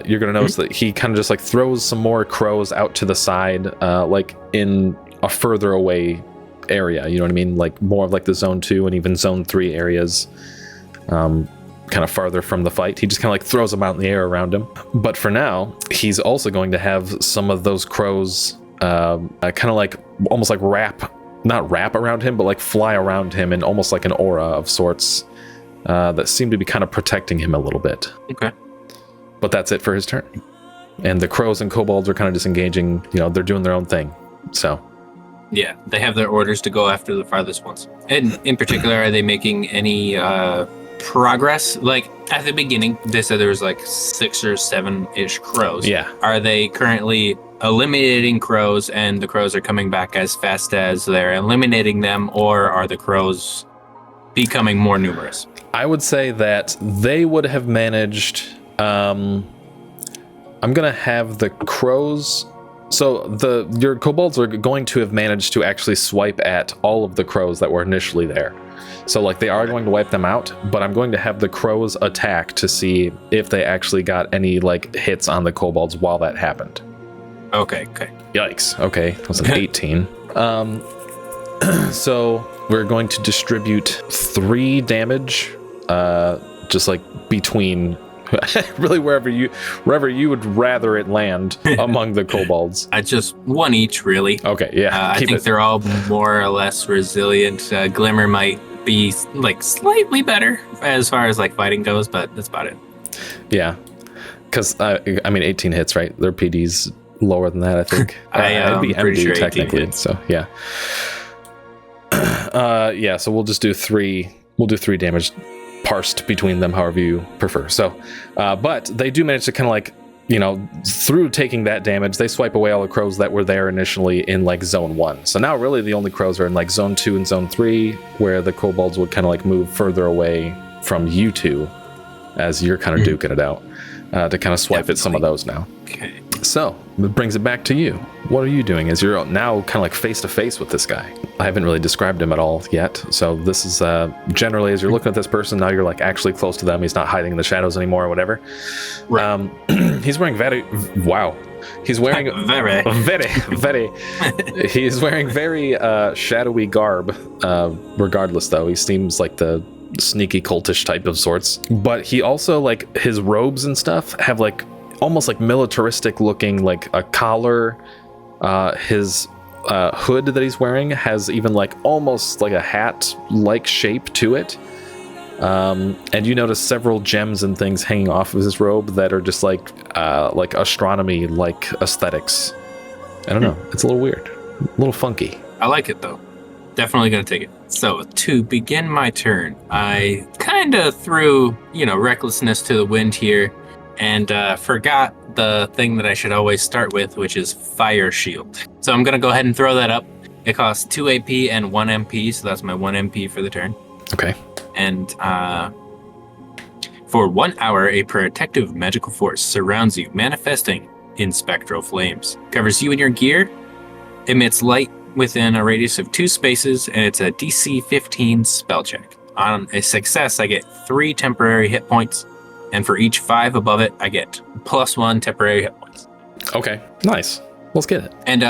you're gonna notice that he kind of just like throws some more crows out to the side, like in a further away area, you know what I mean, like more of like the zone 2 and even zone 3 areas, kind of farther from the fight. He just kind of like throws them out in the air around him. But for now, he's also going to have some of those crows kind of like almost like not wrap around him, but like fly around him in almost like an aura of sorts, that seem to be kind of protecting him a little bit. Okay. But that's it for his turn. And the crows and kobolds are kind of disengaging. You know, they're doing their own thing. So. Yeah, they have their orders to go after the farthest ones. And in particular, are they making any progress? Like at the beginning, they said there was like 6 or 7-ish crows. Yeah. Are they currently eliminating crows, and the crows are coming back as fast as they're eliminating them, or are the crows becoming more numerous? I would say that they would have managed. I'm gonna have the crows. So your kobolds are going to have managed to actually swipe at all of the crows that were initially there. So like they are going to wipe them out, but I'm going to have the crows attack to see if they actually got any like hits on the kobolds while that happened. Okay. Yikes. Okay, that was an 18. So we're going to distribute 3 damage, just like between really wherever you would rather it land among the kobolds. Just 1 each, really. Okay, yeah. I think they're all more or less resilient. Glimmer might be like slightly better as far as like fighting goes, but that's about it. Yeah, because I mean 18 hits, right? Their PD's lower than that, I think. It'd be MD sure technically. So yeah. Yeah. So we'll just do 3. We'll do 3 damage, parsed between them, however you prefer. So, but they do manage to kind of like, you know, through taking that damage, they swipe away all the crows that were there initially in like zone 1. So now really the only crows are in like zone 2 and zone 3, where the kobolds would kind of like move further away from you two as you're kind of duking it out, to kind of swipe at some of those now. Okay. So it brings it back to you. What are you doing as you're now kind of like face to face with this guy? I haven't really described him at all yet. So this is generally as you're looking at this person, now you're like actually close to them. He's not hiding in the shadows anymore or whatever. Right. He's wearing He's wearing very. He's wearing very shadowy garb. Regardless, though, he seems like the sneaky cultish type of sorts. But he also, like, his robes and stuff have like almost like militaristic looking, like a collar. His hood that he's wearing has even like almost like a hat like shape to it. And you notice several gems and things hanging off of his robe that are just like astronomy like aesthetics. I don't know. It's a little weird, a little funky. I like it though. Definitely gonna take it. So to begin my turn, I kind of threw, recklessness to the wind here, and forgot the thing that I should always start with, which is Fire Shield. So I'm gonna go ahead and throw that up. It costs 2 AP and 1 MP, so that's my 1 MP for the turn. Okay. And For 1 hour, a protective magical force surrounds you, manifesting in spectral flames. Covers you and your gear, emits light within a radius of 2 spaces, and it's a DC15 spell check. On a success, I get 3 temporary hit points, and for each 5 above it, I get +1 temporary hit points. Okay, nice. Let's get it. And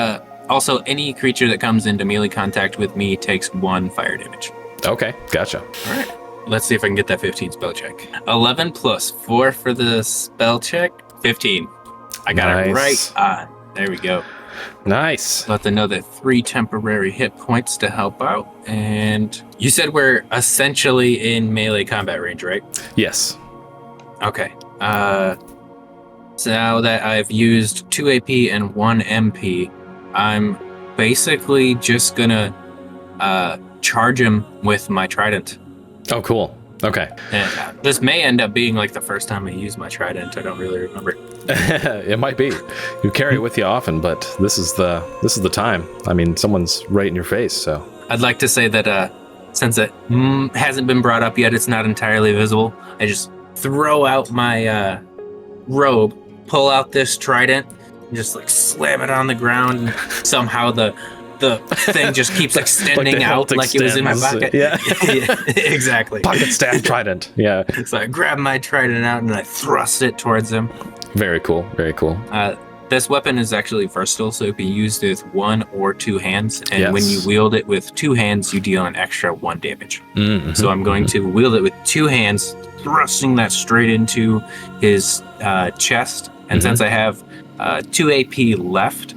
also, any creature that comes into melee contact with me takes 1 fire damage. Okay, gotcha. All right. Let's see if I can get that 15 spell check. 11 plus 4 for the spell check. 15. I got it right on. There we go. Nice. Let them know that 3 temporary hit points to help out. And you said we're essentially in melee combat range, right? Yes. Okay. So now that I've used 2 AP and 1 MP, I'm basically just gonna charge him with my trident. Oh, cool. Okay. And this may end up being like the first time I use my trident. I don't really remember. It might be. You carry it with you often, but this is the time. I mean, someone's right in your face, so. I'd like to say that since it hasn't been brought up yet, it's not entirely visible. I just throw out my robe, pull out this trident, and just like slam it on the ground. And somehow the thing just keeps extending out like it was in my pocket. Yeah. Yeah, exactly. Pocket staff trident. Yeah. So I grab my trident out and I thrust it towards him. Very cool. Very cool. This weapon is actually versatile, so it can be used with 1 or 2 hands. And Yes. when you wield it with 2 hands, you deal an extra 1 damage. Mm-hmm. So I'm going to wield it with 2 hands, thrusting that straight into his chest. And since I have 2 AP left,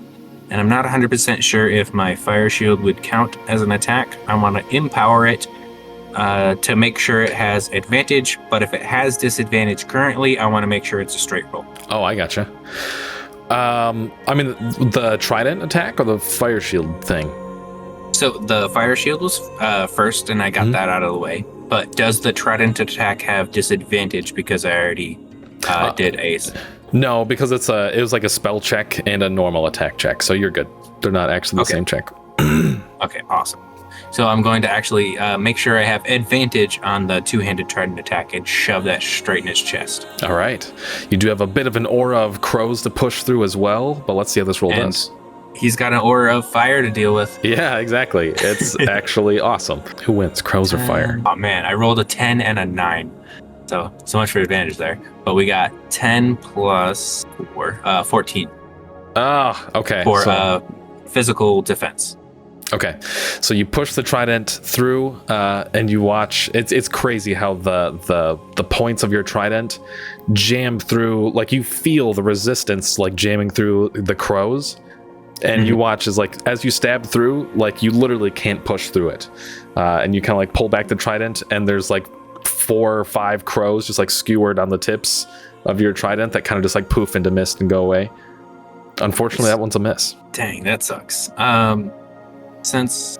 and I'm not 100% sure if my fire shield would count as an attack, I want to empower it to make sure it has advantage. But if it has disadvantage currently, I want to make sure it's a straight roll. Oh, I gotcha. I mean, the trident attack or the fire shield thing? So the fire shield was first, and I got that out of the way. But does the trident attack have disadvantage because I already did ace? No, because it was like a spell check and a normal attack check, so you're good. They're not actually the same check. Okay, awesome. So I'm going to actually make sure I have advantage on the 2-handed trident attack and shove that straight in his chest. All right. You do have a bit of an aura of crows to push through as well, but let's see how this roll does. He's got an aura of fire to deal with. Yeah, exactly. It's actually awesome. Who wins, crows or fire? Oh man, I rolled a 10 and a 9. So much for advantage there. But we got 10 plus 4, 14. Ah, okay. For physical defense. Okay, so you push the trident through, and you watch. It's crazy how the points of your trident jam through. Like you feel the resistance, like jamming through the crows, and you watch as you stab through, like you literally can't push through it, and you kind of like pull back the trident, and there's like 4 or 5 crows just like skewered on the tips of your trident that kind of just like poof into mist and go away. Unfortunately, that one's a miss. Dang, that sucks. Since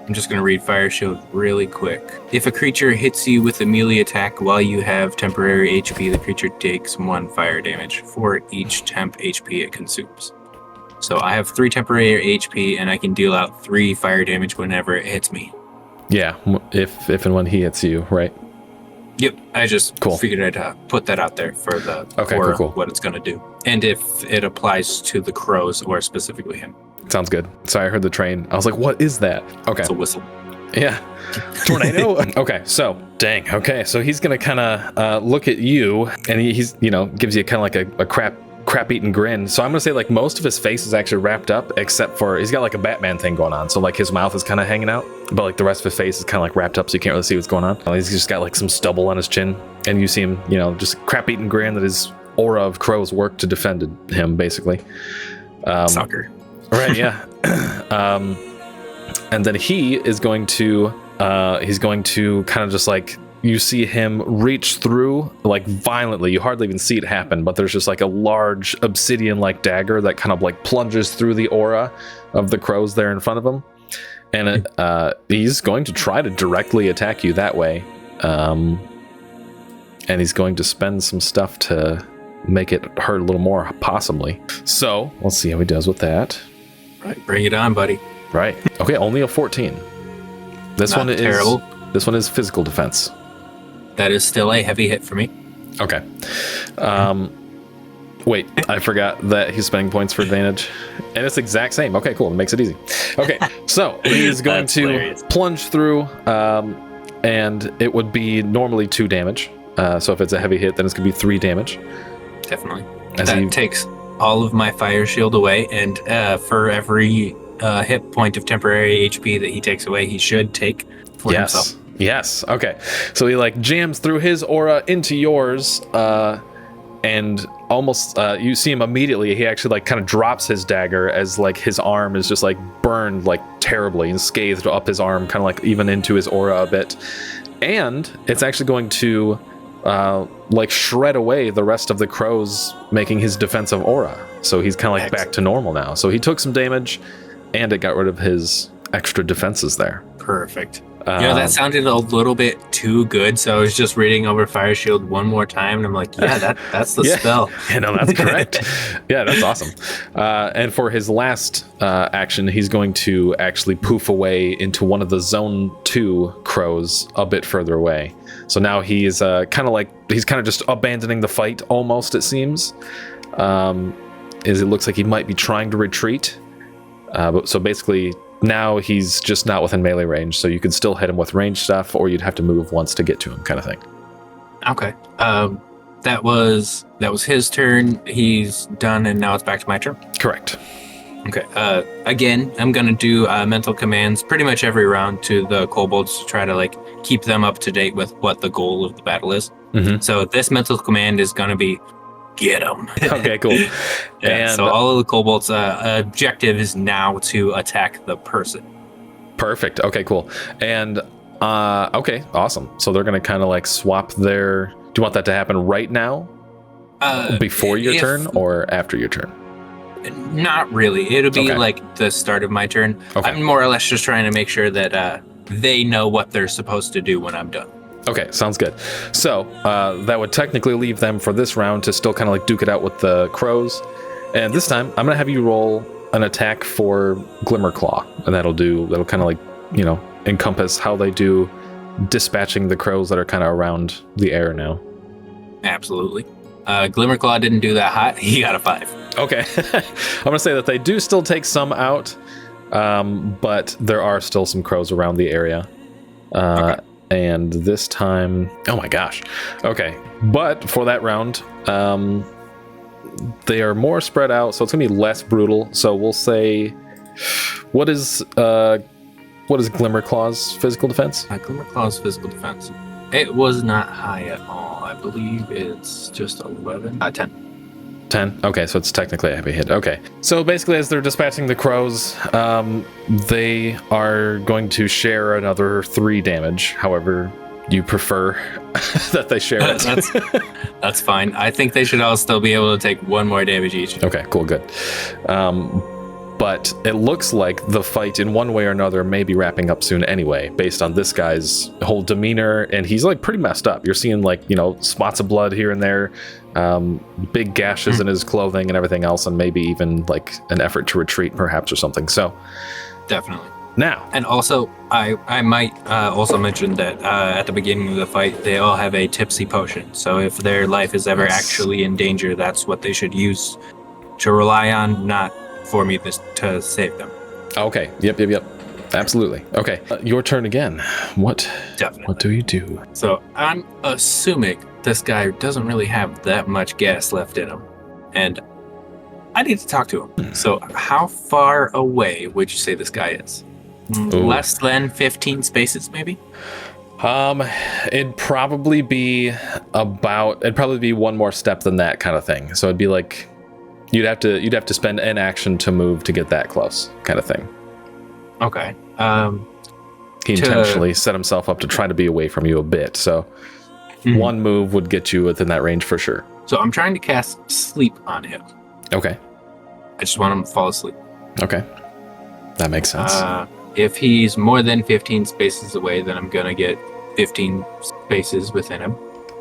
I'm just going to read Fire Shield really quick. If a creature hits you with a melee attack while you have temporary HP, the creature takes 1 fire damage for each temp HP it consumes. So I have 3 temporary HP, and I can deal out 3 fire damage whenever it hits me. Yeah, if and when he hits you, right? Yep, I just Cool. figured I'd put that out there for the cool. what it's going to do. And if it applies to the crows or specifically him. Sounds good. Sorry, I heard the train. I was like, what is that? Okay. It's a whistle. Yeah. Tornado. Okay, so dang. Okay, so he's gonna kind of look at you, and he's gives you kind of like a crap-eaten grin. So I'm gonna say like most of his face is actually wrapped up, except for he's got like a Batman thing going on. So like his mouth is kind of hanging out, but like the rest of his face is kind of like wrapped up, so you can't really see what's going on. He's just got like some stubble on his chin, and you see him, just crap-eaten grin that his aura of crows worked to defend him, basically. Sucker. Right, yeah. And then he is going to kind of just like, you see him reach through like violently. You hardly even see it happen, but there's just like a large obsidian-like dagger that kind of like plunges through the aura of the crows there in front of him. And he's going to try to directly attack you that way. And he's going to spend some stuff to make it hurt a little more, possibly. So let's see how he does with that. Right, bring it on, buddy. Right. Okay, only a 14. This Not one is terrible. This one is physical defense. That is still a heavy hit for me. Okay. Wait, I forgot that he's spending points for advantage. And it's the exact same. Okay, cool. It makes it easy. Okay, so he's going to hilarious. plunge through, and it would be normally 2 damage. So if it's a heavy hit, then it's going to be 3 damage. Definitely. As That he- takes all of my fire shield away, and for every hit point of temporary HP that he takes away, he should take for himself. Yes. Okay. So he like jams through his aura into yours, and almost you see him immediately. He actually like kind of drops his dagger as like his arm is just like burned like terribly and scathed up his arm, kind of like even into his aura a bit. And it's actually going to like shred away the rest of the crows, making his defensive aura. So he's kind of like back to normal now. So he took some damage, and it got rid of his extra defenses there. Perfect. That sounded a little bit too good, so I was just reading over Fire Shield one more time, and I'm like, yeah, that's the spell. Yeah, no, that's correct. Yeah, that's awesome. And for his last action, he's going to actually poof away into one of the Zone 2 crows a bit further away. So now he's kind of just abandoning the fight, almost, it seems. It looks like he might be trying to retreat. So basically, now he's just not within melee range, so you could still hit him with range stuff, or you'd have to move once to get to him, kind of thing. Okay. That was his turn. He's done, and now it's back to my turn. Correct. Okay. Again, I'm gonna do mental commands pretty much every round to the kobolds to try to like keep them up to date with what the goal of the battle is. Mm-hmm. So this mental command is gonna be get them. Okay, cool. And so all of the kobolds' objective is now to attack the person. Perfect. Okay, cool. And okay, awesome. So they're gonna kind of like swap their. Do you want that to happen right now, before your turn, or after your turn? Not really. It'll be Okay. like the start of my turn. Okay. I'm more or less just trying to make sure that they know what they're supposed to do when I'm done. Okay, sounds good. So that would technically leave them for this round to still kind of like duke it out with the crows. And this time, I'm gonna have you roll an attack for Glimmerclaw, and that'll kind of like encompass how they do dispatching the crows that are kind of around the air now. Absolutely. Glimmerclaw didn't do that hot. He got a 5. Okay, I'm gonna say that they do still take some out, but there are still some crows around the area. Okay. And this time, oh my gosh. Okay, but for that round, they are more spread out, so it's gonna be less brutal. So we'll say, what is Glimmerclaw's physical defense? Glimmerclaw's physical defense. It was not high at all. I believe it's just 11. 10. 10. Okay, so it's technically a heavy hit. Okay, so basically, as they're dispatching the crows, they are going to share another 3 damage. However, you prefer that they share it. That's fine. I think they should all still be able to take 1 more damage each. Okay, cool, good. But it looks like the fight in one way or another may be wrapping up soon anyway, based on this guy's whole demeanor, and he's like pretty messed up. You're seeing like, spots of blood here and there, big gashes in his clothing and everything else, and maybe even like an effort to retreat perhaps or something. So Definitely. now, And also, I might also mention that at the beginning of the fight, they all have a tipsy potion. So if their life is ever actually in danger, that's what they should use to rely on, not for me to save them. okay, yep, absolutely. Okay, your turn again. What do you do? So I'm assuming this guy doesn't really have that much gas left in him, and I need to talk to him. So how far away would you say this guy is? Ooh. Less than 15 spaces, maybe? It'd probably be 1 more step than that kind of thing. So it'd be like you'd have to spend an action to move to get that close, kind of thing. Okay. He intentionally set himself up to try to be away from you a bit, so 1 move would get you within that range for sure. So I'm trying to cast sleep on him. Okay. I just want him to fall asleep. Okay. That makes sense. If he's more than 15 spaces away, then I'm going to get 15 spaces within him.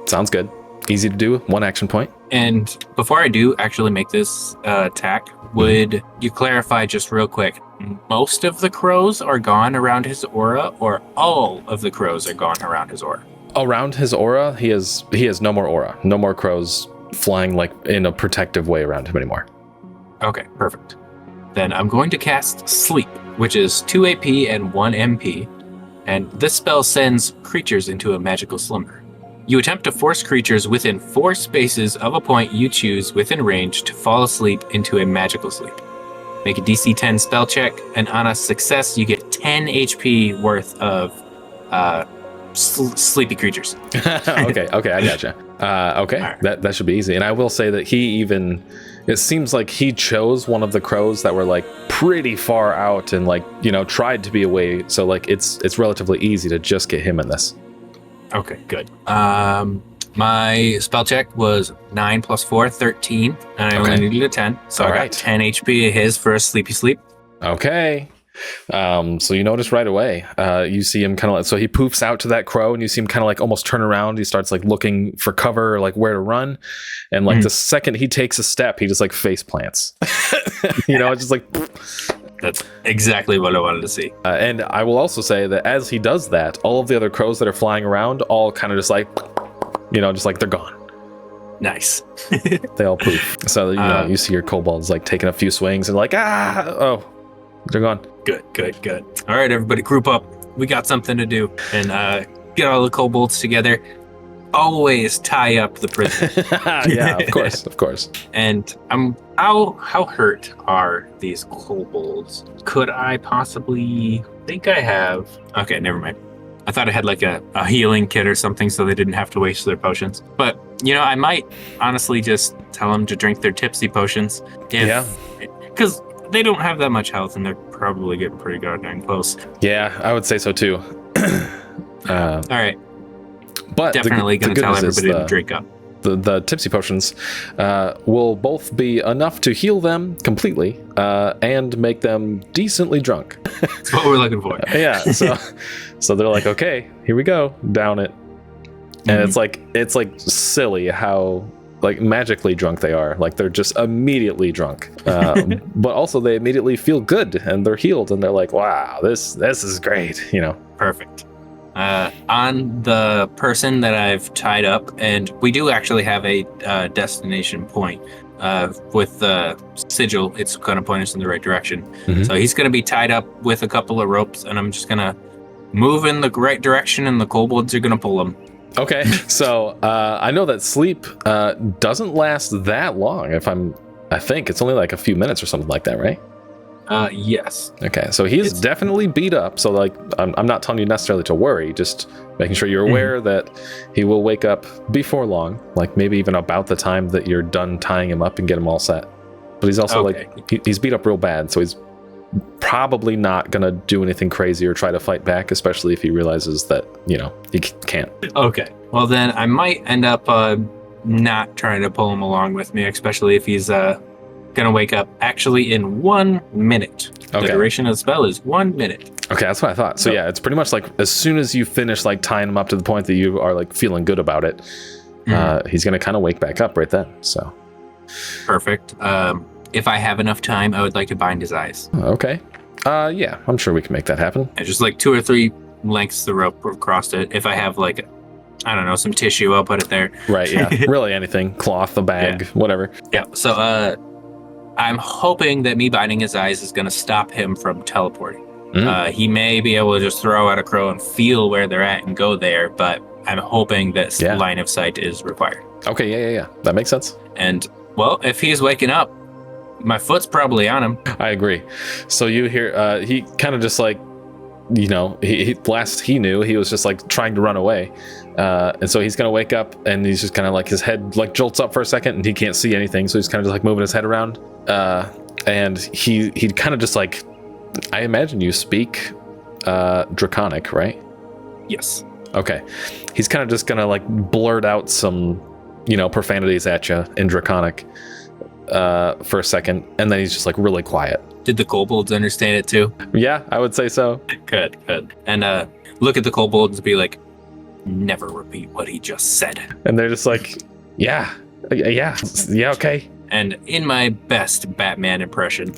Sounds good. Easy to do, 1 action point. And before I do actually make this attack, would you clarify just real quick, most of the crows are gone around his aura, or all of the crows are gone around his aura? Around his aura, he has no more aura. No more crows flying like in a protective way around him anymore. Okay, perfect. Then I'm going to cast Sleep, which is 2 AP and 1 MP, and this spell sends creatures into a magical slumber. You attempt to force creatures within 4 spaces of a point you choose within range to fall asleep into a magical sleep. Make a DC 10 spell check, and on a success, you get 10 HP worth of sleepy creatures. okay, I gotcha. Okay, right. That should be easy. And I will say that it seems like he chose one of the crows that were like pretty far out and like, tried to be away. So like it's relatively easy to just get him in this. Okay, good. My spell check was 9 plus 4, 13, and I only needed a 10. So I got 10 HP of his for a sleepy sleep. Okay. So you notice right away, you see him kind of like, so he poofs out to that crow and you see him kind of like almost turn around. He starts like looking for cover, or like where to run. And like the second he takes a step, he just like face plants, it's just like, that's exactly what I wanted to see. And I will also say that as he does that, all of the other crows that are flying around all kind of just like, just like they're gone. Nice. They all poof. So, you see your kobolds like taking a few swings and like, they're gone. Good. All right, everybody, group up. We got something to do. And get all the kobolds together. Always tie up the prisoner. Yeah, of course. And how hurt are these kobolds? Could I possibly think I have? Okay, never mind. I thought I had like a healing kit or something so they didn't have to waste their potions. But, I might honestly just tell them to drink their tipsy potions. Because they don't have that much health and they're probably getting pretty goddamn close. Yeah, I would say so too. All right. But definitely going to tell everybody to drink up. The tipsy potions will both be enough to heal them completely and make them decently drunk. That's what we're looking for. Yeah, so they're like, okay, here we go, down it. And it's like silly how like magically drunk they are. Like they're just immediately drunk. But also they immediately feel good and they're healed and they're like, wow, this is great, Perfect. On the person that I've tied up, and we do actually have a destination point with the sigil. It's going to point us in the right direction. So he's going to be tied up with a couple of ropes, and I'm just going to move in the right direction, and the kobolds are going to pull him. Okay, so I know that sleep doesn't last that long. I think it's only like a few minutes or something like that, right? Yes. Okay, so he's definitely beat up. So like, I'm not telling you necessarily to worry, just making sure you're aware that he will wake up before long, like maybe even about the time that you're done tying him up and get him all set. But he's also he's beat up real bad, so he's probably not gonna do anything crazy or try to fight back, especially if he realizes that he can't. Okay. Well, then I might end up not trying to pull him along with me, especially if he's gonna wake up actually in 1 minute. The duration of the spell is 1 minute. Okay, that's what I thought. So yeah, it's pretty much like as soon as you finish like tying him up to the point that you are like feeling good about it, he's gonna kind of wake back up right then. So perfect. If I have enough time, I would like to bind his eyes. Okay. Yeah, I'm sure we can make that happen. Just like 2 or 3 lengths of the rope across it. If I have like, I don't know, some tissue, I'll put it there. Right, yeah. Really anything. Cloth, a bag, whatever. Yeah, so I'm hoping that me binding his eyes is going to stop him from teleporting. He may be able to just throw out a crow and feel where they're at and go there, but I'm hoping that line of sight is required. Okay, yeah. That makes sense. And, well, if he's waking up, my foot's probably on him. I agree. So you hear, he kind of just like, he last he knew, he was just like trying to run away. And so he's going to wake up and he's just kind of like his head like jolts up for a second and he can't see anything. So he's kind of just like moving his head around. And he kind of just like, I imagine you speak Draconic, right? Yes. Okay. He's kind of just going to like blurt out some, profanities at you in Draconic for a second. And then he's just like really quiet. Did the kobolds understand it too? Yeah, I would say so. Good. And look at the kobolds and be like, never repeat what he just said. And they're just like, yeah, okay. And in my best Batman impression,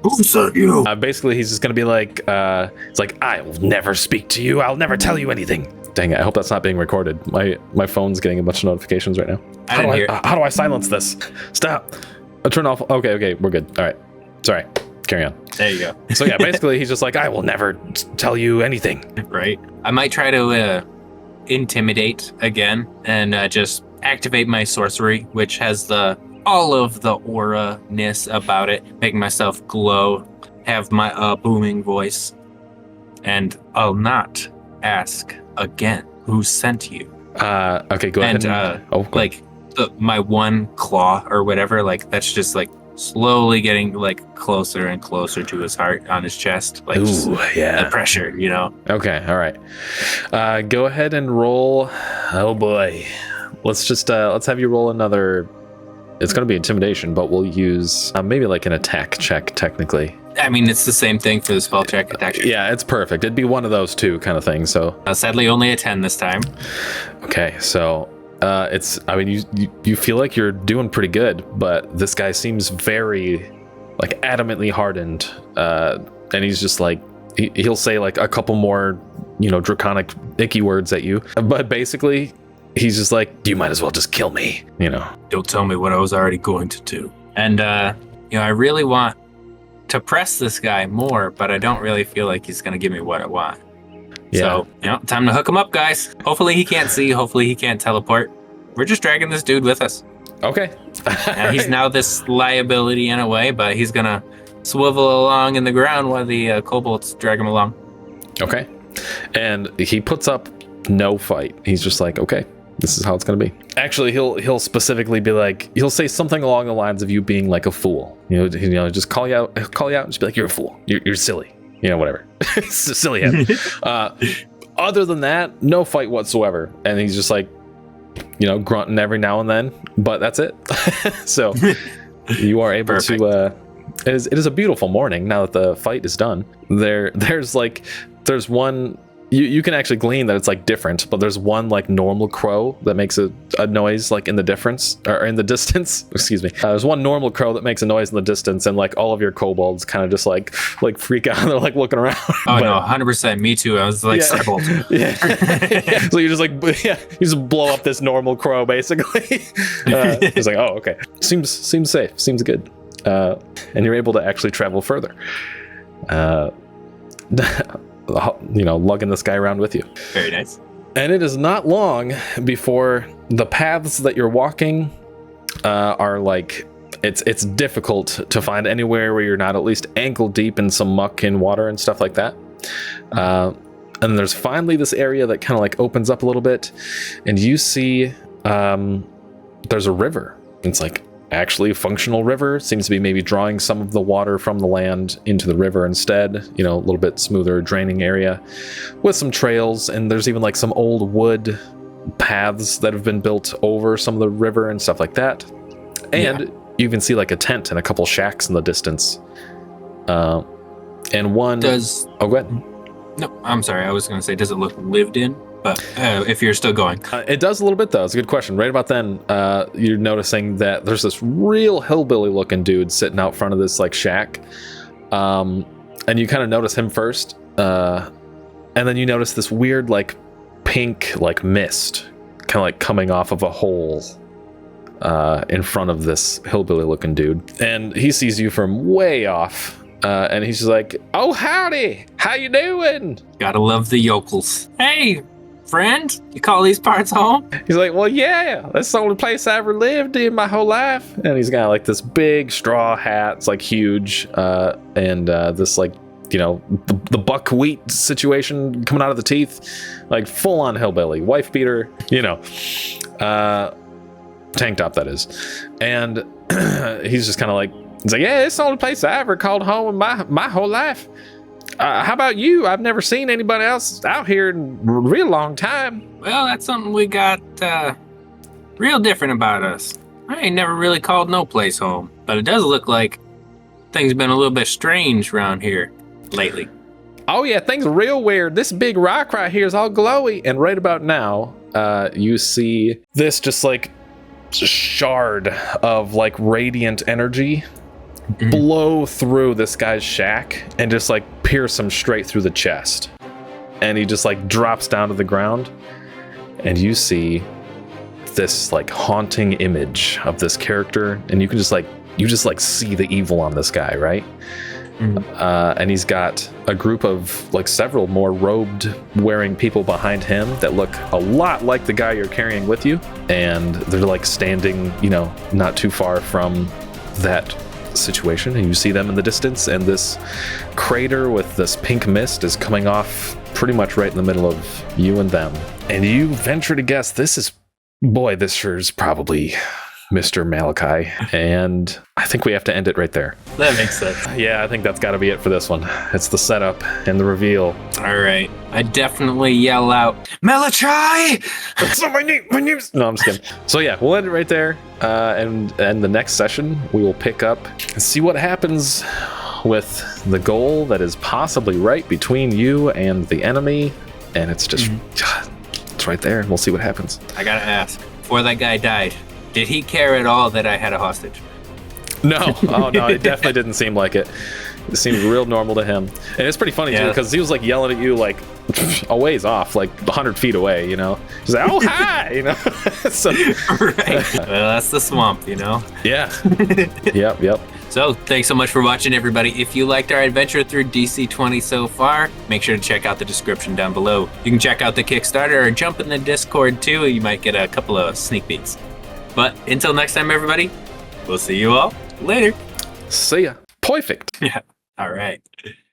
who said you? Basically, he's just going to be like, it's like, I will never speak to you. I'll never tell you anything. Dang it, I hope that's not being recorded. My phone's getting a bunch of notifications right now. How do I silence this? Stop. Turn off. Okay, we're good. All right. Sorry. Carry on. There you go. So yeah, basically he's just like, I will never tell you anything. Right. I might try to intimidate again and just activate my sorcery, which has all of the aura-ness about it, making myself glow, have my booming voice, and I'll not ask again who sent you. Okay, go ahead. And like my one claw or whatever, like that's just like slowly getting like closer and closer to his heart on his chest, like the pressure, you know. Okay, all right. Go ahead and roll. Oh boy, let's have you roll another. It's going to be intimidation, but we'll use maybe like an attack check technically. I mean, it's the same thing for the spell check, attack check. Yeah, it's perfect. It'd be one of those two kind of things. So sadly, only a 10 this time. Okay, so I mean, you feel like you're doing pretty good, but this guy seems very like adamantly hardened, and he's just like he'll say like a couple more, draconic icky words at you, but basically he's just like, you might as well just kill me, Don't tell me what I was already going to do. And I really want to press this guy more, but I don't really feel like he's gonna give me what I want. Yeah. So, time to hook him up, guys. Hopefully he can't see. Hopefully he can't teleport. We're just dragging this dude with us. Okay. And he's now this liability in a way, but he's going to swivel along in the ground while the kobolds drag him along. Okay. And he puts up no fight. He's just like, okay, this is how it's going to be. Actually, he'll specifically be like, he'll say something along the lines of you being like a fool. Just call you out and just be like, you're a fool. You're silly. Whatever. It's a silly head. Other than that, no fight whatsoever. And he's just like, grunting every now and then, but that's it. So you are able to, it is a beautiful morning now that the fight is done. There's one, you can actually glean that it's like different, but there's one like normal crow that makes a noise like in the distance. Excuse me. There's one normal crow that makes a noise in the distance, and like all of your kobolds kind of just like freak out. And they're like looking around. Oh no, 100% me too. I was like, yeah. So you just you just blow up this normal crow basically. It's like, oh okay, seems safe, seems good, and you're able to actually travel further. Lugging this guy around with you. Very nice. And it is not long before the paths that you're walking are like, it's difficult to find anywhere where you're not at least ankle deep in some muck and water and stuff like that. And there's finally this area that kind of like opens up a little bit, and you see there's a river. It's like actually a functional river. Seems to be maybe drawing some of the water from the land into the river instead, a little bit smoother draining area with some trails, and there's even like some old wood paths that have been built over some of the river and stuff like that. And you can see like a tent and a couple shacks in the distance. And one go ahead. No, I'm sorry. I was going to say, does it look lived in? But if you're still going. It does a little bit, though. It's a good question. Right about then, you're noticing that there's this real hillbilly-looking dude sitting out front of this like shack. And you kind of notice him first. And then you notice this weird like pink like mist kind of like coming off of a hole in front of this hillbilly-looking dude. And he sees you from way off. And he's just like, oh, howdy. How you doing? Gotta love the yokels. Hey, friend, you call these parts home? He's like, well, yeah, that's the only place I ever lived in my whole life. And he's got like this big straw hat. It's like huge. And this like, the buckwheat situation coming out of the teeth, like full on hillbilly, wife beater, tank top that is. And he's just kind of like, he's like, yeah, it's the only place I ever called home in my whole life. How about you? I've never seen anybody else out here in a real long time. Well, that's something we got real different about us. I ain't never really called no place home, but it does look like things been a little bit strange around here lately. Oh yeah, things are real weird. This big rock right here is all glowy. And right about now, you see this just like shard of like radiant energy blow through this guy's shack and just like pierce him straight through the chest. and he just like drops down to the ground, and you see this like haunting image of this character, and you just like see the evil on this guy, right? And he's got a group of like several more robed wearing people behind him that look a lot like the guy you're carrying with you, and they're like standing, you know, not too far from that situation, and you see them in the distance, and this crater with this pink mist is coming off pretty much right in the middle of you and them. And you venture to guess this sure is probably Mr. Malachai, and I think we have to end it right there. That makes sense. Yeah, I think that's got to be it for this one. It's the setup and the reveal. All right. I definitely yell out, Malachai! That's not my name. My name's... No, I'm just kidding. So yeah, we'll end it right there. And the next session, we will pick up and see what happens with the goal that is possibly right between you and the enemy. And it's just, it's right there. And we'll see what happens. I gotta ask, before that guy died, did he care at all that I had a hostage? No. Oh, no, it definitely didn't seem like it. It seemed real normal to him. And it's pretty funny, too, because he was, like, yelling at you, like, a ways off, like, 100 feet away, you know? He's like, oh, hi! You know? So, right. Well, that's the swamp, you know? Yeah. Yep. So, thanks so much for watching, everybody. If you liked our adventure through DC20 so far, make sure to check out the description down below. You can check out the Kickstarter or jump in the Discord, too. You might get a couple of sneak peeks. But until next time, everybody, we'll see you all later. See ya. Perfect. Yeah. All right.